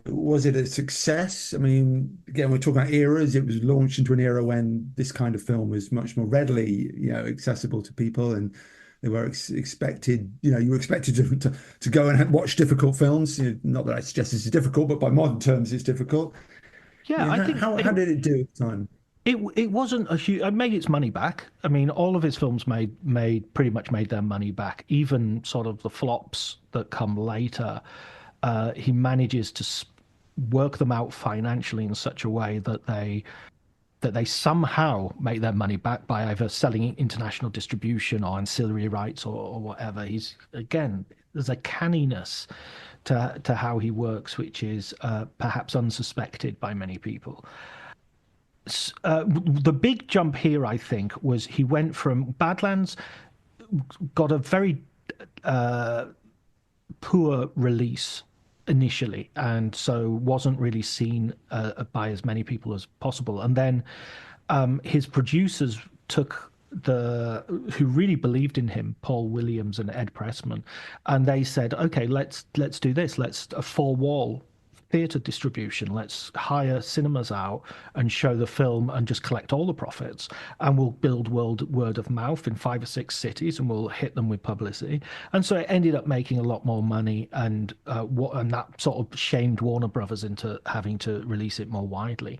Was it a success? I mean, again, we're talking about eras. It was launched into an era when this kind of film was much more readily, accessible to people, and they were expected, you were expected to go and watch difficult films. Not that I suggest this is difficult, but by modern terms, it's difficult. Yeah, I think how did it do at the time? It wasn't a huge. It made its money back. I mean, all of his films pretty much made their money back. Even sort of the flops that come later, he manages to work them out financially in such a way that they somehow make their money back by either selling international distribution or ancillary rights or whatever. There's a canniness to how he works, which is perhaps unsuspected by many people. The big jump here, I think, was he went from Badlands, got a very poor release initially, and so wasn't really seen by as many people as possible. And then his producers who really believed in him, Paul Williams and Ed Pressman, and they said, okay, let's do this. Let's a 4-wall theatre distribution. Let's hire cinemas out and show the film and just collect all the profits, and we'll build word of mouth in 5 or 6 cities, and we'll hit them with publicity. And so it ended up making a lot more money, and that sort of shamed Warner Brothers into having to release it more widely.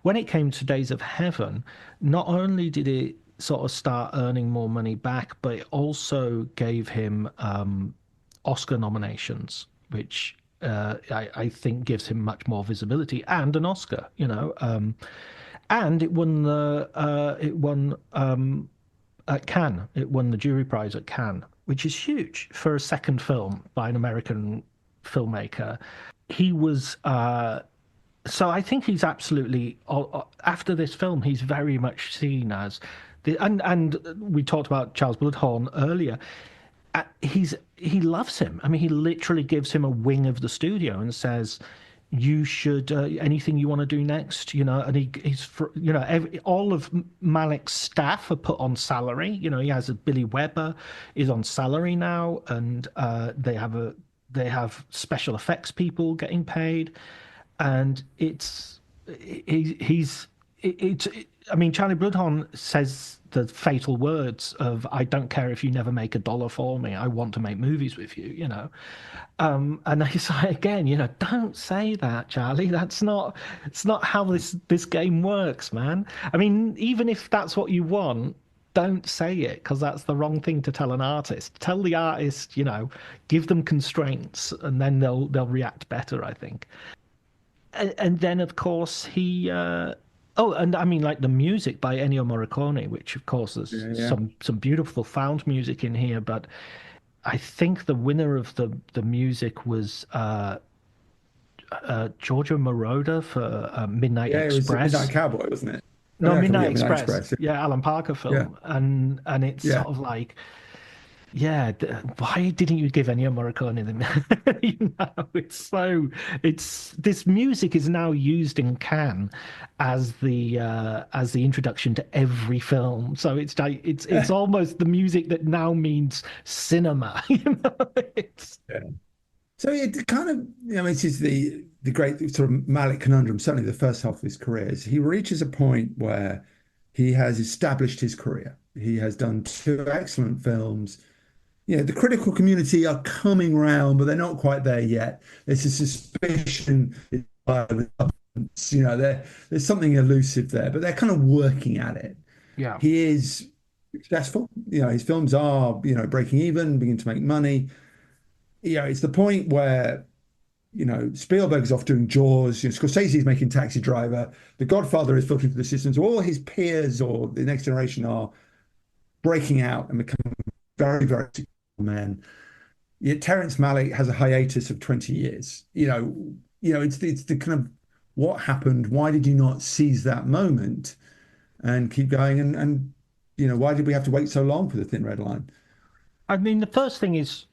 When it came to Days of Heaven, not only did it sort of start earning more money back, but it also gave him Oscar nominations, which I think gives him much more visibility and an Oscar, and it won at Cannes. It won the jury prize at Cannes, which is huge for a second film by an American filmmaker. He was so I think he's absolutely, after this film, he's very much seen as and we talked about Charles Bluhdorn earlier. he loves him. I mean, he literally gives him a wing of the studio and says, "You should anything you want to do next." And all of Malick's staff are put on salary. He has Billy Weber is on salary now, and they have special effects people getting paid, and I mean, Charlie Bloodhorn says the fatal words of, "I don't care if you never make a dollar for me. I want to make movies with you," And I say again, don't say that, Charlie. It's not how this game works, man. I mean, even if that's what you want, don't say it, because that's the wrong thing to tell an artist. Tell the artist, give them constraints, and then they'll react better, I think. And then, of course, he... and I mean, like the music by Ennio Morricone, which, of course, there's some beautiful found music in here, but I think the winner of the music was Giorgio Moroder for Midnight Express. It was Midnight Cowboy, wasn't it? No, Midnight Express. Yeah, Alan Parker film. Yeah. And it's sort of like... Yeah, why didn't you give Ennio Morricone them? This music is now used in Cannes as the introduction to every film. So it's like it's almost the music that now means cinema. So it kind of, this is the great sort of Malick conundrum. Certainly, the first half of his career is he reaches a point where he has established his career. He has done 2 excellent films. The critical community are coming round, but they're not quite there yet. There's a suspicion by the governments, there's something elusive there, but they're kind of working at it. Yeah. He is successful. His films are, breaking even, beginning to make money. It's the point where, Spielberg is off doing Jaws, Scorsese is making Taxi Driver, The Godfather is filtering through the systems. All his peers or the next generation are breaking out and becoming very, very successful men. Yet Terrence Malick has a hiatus of 20 years. It's the kind of what happened. Why did you not seize that moment and keep going? And why did we have to wait so long for The Thin Red Line? I mean, the first thing is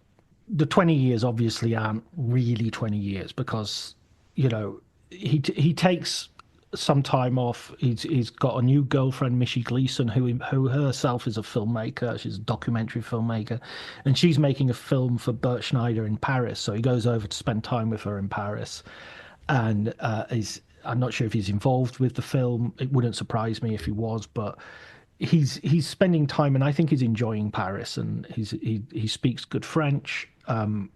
the 20 years obviously aren't really 20 years because, he takes some time off. He's got a new girlfriend, Missy Gleason, who herself is a filmmaker. She's a documentary filmmaker, and she's making a film for Bert Schneider in Paris. So he goes over to spend time with her in Paris, and I'm not sure if he's involved with the film. It wouldn't surprise me if he was, but he's spending time, and I think he's enjoying Paris, and he speaks good French.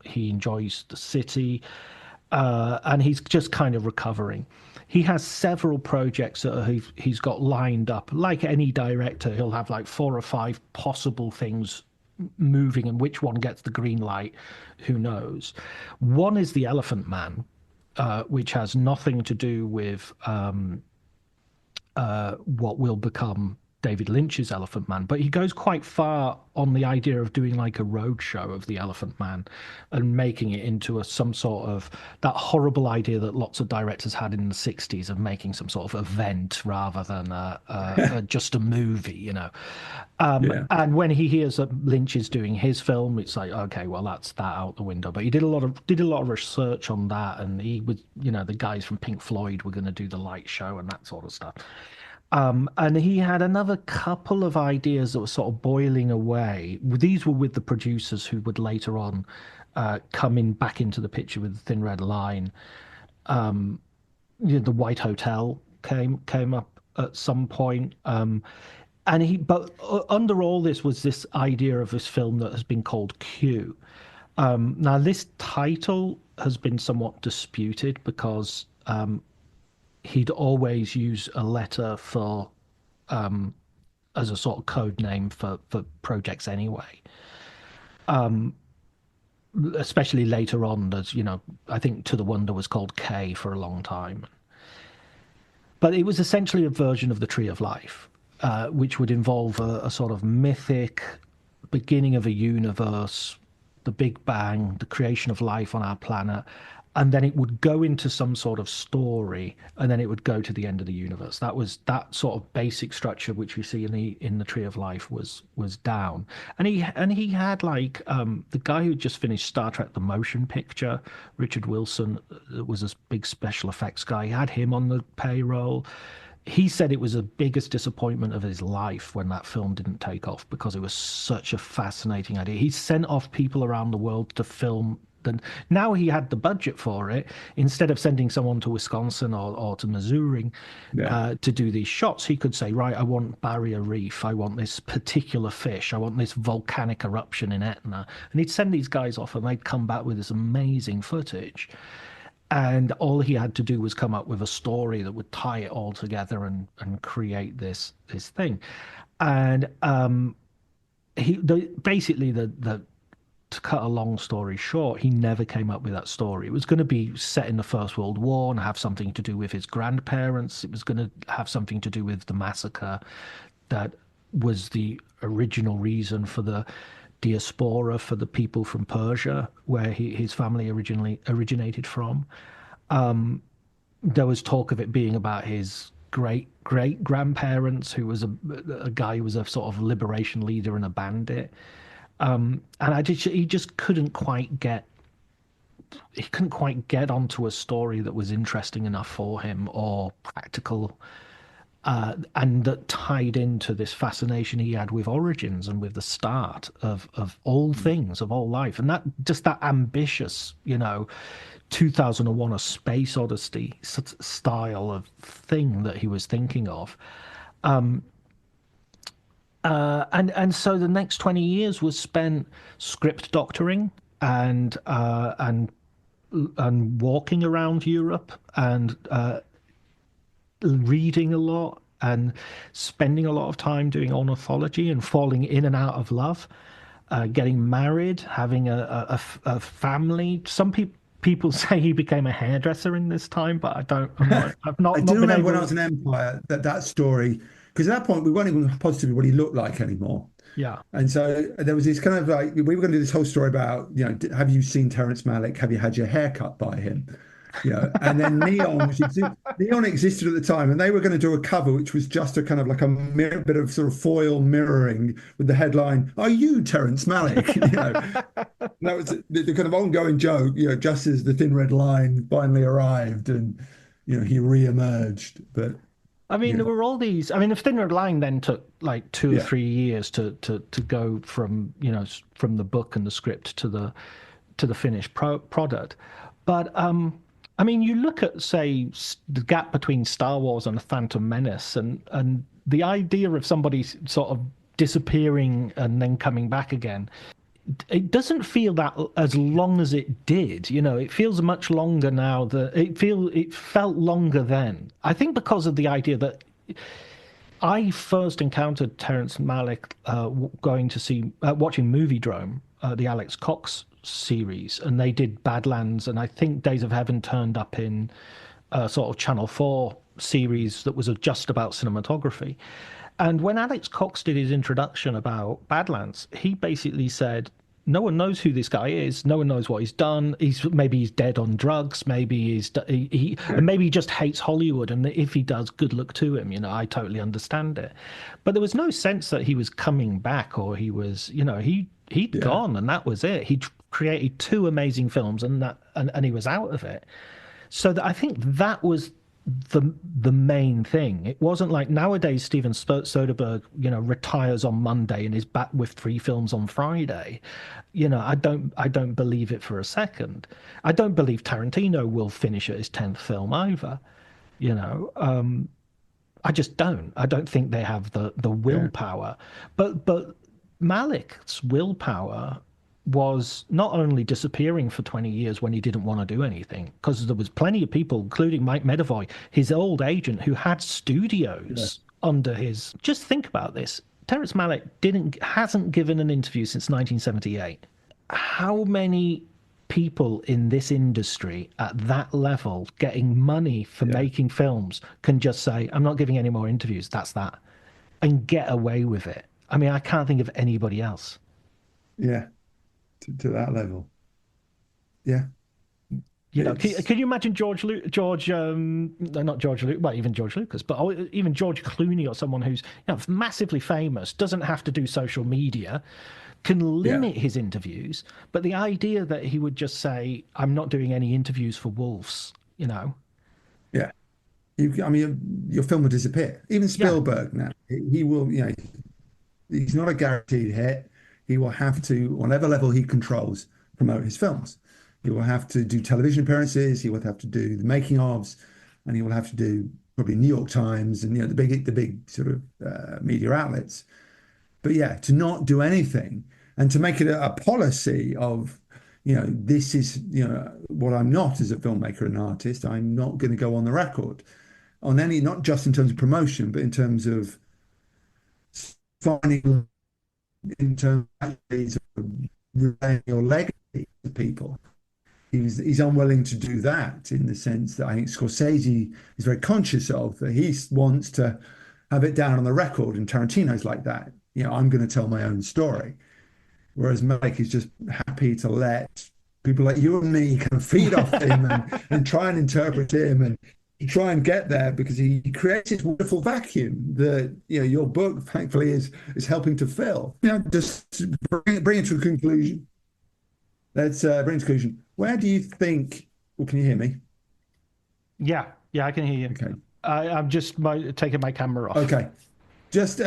He enjoys the city, and he's just kind of recovering. He has several projects that he's got lined up. Like any director, he'll have like 4 or 5 possible things moving, and which one gets the green light, who knows. One is The Elephant Man, which has nothing to do with what will become David Lynch's Elephant Man, but he goes quite far on the idea of doing like a road show of the Elephant Man and making it into some sort of that horrible idea that lots of directors had in the 60s of making some sort of event rather than just a movie, And when he hears that Lynch is doing his film, it's like, okay, well, that's that out the window. But he did a lot of research on that, and he was, the guys from Pink Floyd were going to do the light show and that sort of stuff. And he had another couple of ideas that were sort of boiling away. These were with the producers who would later on come back into the picture with The Thin Red Line. The White Hotel came up at some point. But under all this was this idea of this film that has been called Q. Now, this title has been somewhat disputed because he'd always use a letter for as a sort of code name for projects anyway. Especially later on, there's, I think To the Wonder was called K for a long time. But it was essentially a version of the Tree of Life, which would involve a sort of mythic beginning of a universe, the Big Bang, the creation of life on our planet. and then it would go into some sort of story, and then it would go to the end of the universe. That was that sort of basic structure which we see in the Tree of Life was down. And he had like the guy who just finished Star Trek the motion picture, Richard Wilson, was a big special effects guy. He had him on the payroll. He said it was the biggest disappointment of his life when that film didn't take off, because it was such a fascinating idea. He sent off people around the world to film. Now he had the budget for it. Instead of sending someone to Wisconsin or to Missouri to do these shots, he could say, right, I want Barrier Reef, I want this particular fish, I want this volcanic eruption in Etna. And he'd send these guys off and they'd come back with this amazing footage. And all he had to do was come up with a story that would tie it all together and create this thing. And basically to cut a long story short, he never came up with that story. It was going to be set in the First World War and have something to do with his grandparents. It was going to have something to do with the massacre that was the original reason for the diaspora, for the people from Persia, where his family originally originated from. There was talk of it being about his great grandparents, who was a guy who was a sort of liberation leader and a bandit. And he just couldn't quite get onto a story that was interesting enough for him or practical, and that tied into this fascination he had with origins and with the start of all things, of all life. And that ambitious, 2001: A Space Odyssey style of thing that he was thinking of. And so the next 20 years was spent script doctoring and walking around Europe and reading a lot and spending a lot of time doing ornithology and falling in and out of love, getting married, having a family. Some people say he became a hairdresser in this time, but I've not. I do remember when I was in Empire that story. Because at that point, we weren't even positive what he looked like anymore. Yeah. And so there was this kind of like, we were going to do this whole story about, have you seen Terrence Malick? Have you had your hair cut by him? And then Neon existed at the time, and they were going to do a cover which was just a kind of like a bit of sort of foil mirroring with the headline, "Are you Terrence Malick?" That was the kind of ongoing joke. Just as the Thin Red Line finally arrived, and he re-emerged, but. I mean, there were all these. I mean, the Thin Red Line then took like 2 or 3 years to go from from the book and the script to the finished product. But I mean, you look at, say, the gap between Star Wars and The Phantom Menace, and the idea of somebody sort of disappearing and then coming back again. It doesn't feel that as long as it did. It feels much longer now. It felt longer then. I think because of the idea that I first encountered Terrence Malick going to see, watching Moviedrome, the Alex Cox series, and they did Badlands, and I think Days of Heaven turned up in sort of Channel 4 series that was just about cinematography. And when Alex Cox did his introduction about Badlands, he basically said, no one knows who this guy is. No one knows what he's done. Maybe he's dead on drugs. Maybe maybe he just hates Hollywood. And if he does, good luck to him. I totally understand it. But there was no sense that he was coming back, or he was, he'd gone, and that was it. He created 2 amazing films, and he was out of it. So I think that was the main thing. It wasn't like nowadays Steven Soderbergh, retires on Monday and is back with 3 films on Friday. I don't believe it for a second. I don't believe Tarantino will finish at his 10th film either. I just don't. I don't think they have the willpower. But Malick's willpower was not only disappearing for 20 years when he didn't want to do anything, because there was plenty of people, including Mike Medavoy, his old agent, who had studios under his. Just think about this. Terrence Malick hasn't given an interview since 1978. How many people in this industry at that level getting money for making films can just say, I'm not giving any more interviews, that's that, and get away with it? I mean, I can't think of anybody else. Yeah. To that level. Yeah. You know, can you imagine not George Lucas, well, even George Lucas, but even George Clooney or someone who's massively famous, doesn't have to do social media, can limit his interviews, but the idea that he would just say, I'm not doing any interviews for Wolves, you know. Yeah. Your film will disappear. Even Spielberg now, he will, he's not a guaranteed hit. He will have to, whatever level he controls, promote his films. He will have to do television appearances. He will have to do the making ofs, and he will have to do probably New York Times and the big sort of media outlets. But to not do anything and to make it a policy of, this is what I'm not as a filmmaker and artist. I'm not going to go on the record on any, not just in terms of promotion, but in terms of finding, in terms of relaying your legacy to people. He's unwilling to do that, in the sense that I think Scorsese is very conscious of, that he wants to have it down on the record, and Tarantino's like that. I'm going to tell my own story. Whereas Malick is just happy to let people like you and me kind of feed off him and try and interpret him and try and get there, because he creates this wonderful vacuum that your book, thankfully, is helping to fill. Just bring it to a conclusion. Let's bring it to a conclusion. Where do you think? Well, can you hear me? Yeah, I can hear you. Okay. I'm just taking my camera off. Okay. Just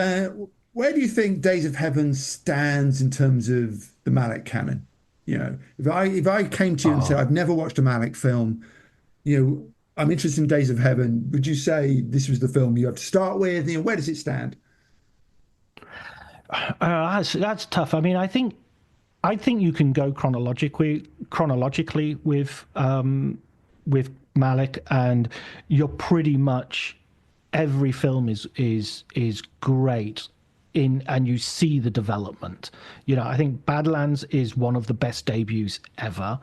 where do you think Days of Heaven stands in terms of the Malick canon? If I came to you and said, I've never watched a Malick film, I'm interested in Days of Heaven, would you say this was the film you have to start with? Where does it stand? That's tough. I mean, I think you can go chronologically with Malick, and you're pretty much, every film is great and you see the development. I think Badlands is one of the best debuts ever,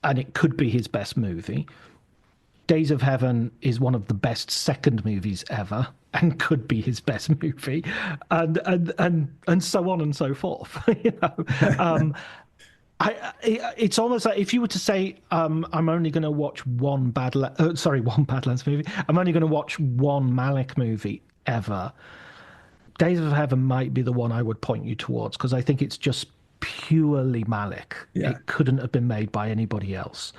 and it could be his best movie. Days of Heaven is one of the best second movies ever, and could be his best movie, and so on and so forth. It's almost like if you were to say, I'm only going to watch one Badlands movie. I'm only going to watch one Malick movie ever. Days of Heaven might be the one I would point you towards, because I think it's just purely Malick. Yeah. It couldn't have been made by anybody else.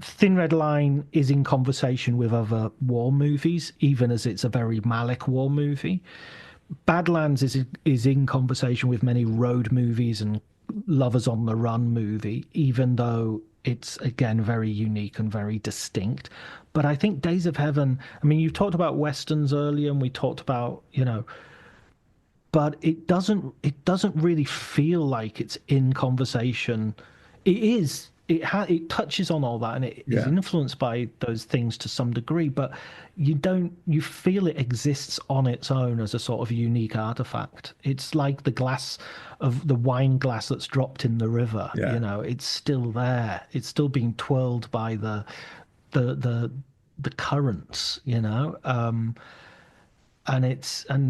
Thin Red Line is in conversation with other war movies, even as it's a very Malick war movie. Badlands is in conversation with many road movies and Lovers on the Run movie, even though it's, again, very unique and very distinct. But I think Days of Heaven, I mean, you talked about Westerns earlier, and we talked about, but it doesn't really feel like it's in conversation. It is. It touches on all that, and it is influenced by those things to some degree, but you feel it exists on its own as a sort of unique artifact. It's like the wine glass that's dropped in the river. It's still there. It's still being twirled by the currents, and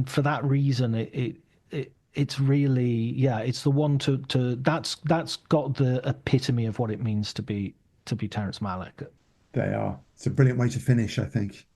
for that reason it's really, it's the one to that's got the epitome of what it means to be Terrence Malick. They are. It's a brilliant way to finish, I think.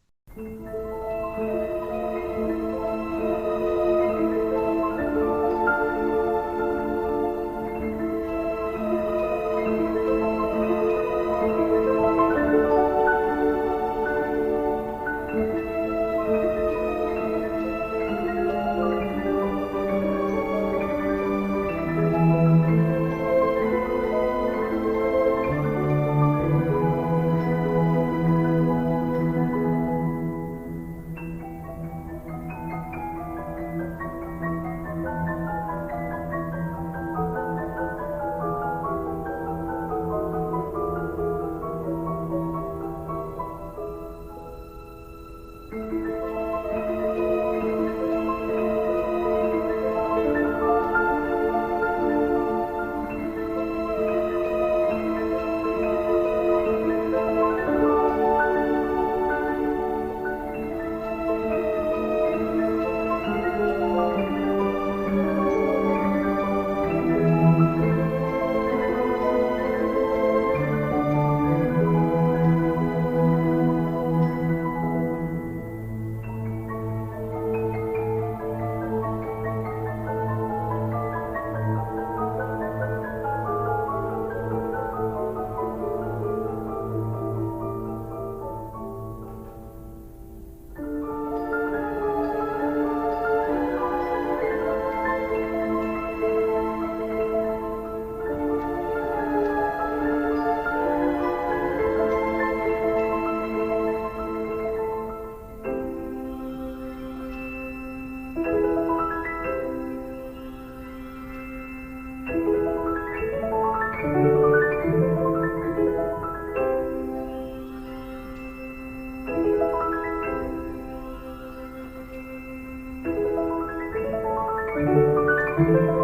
you.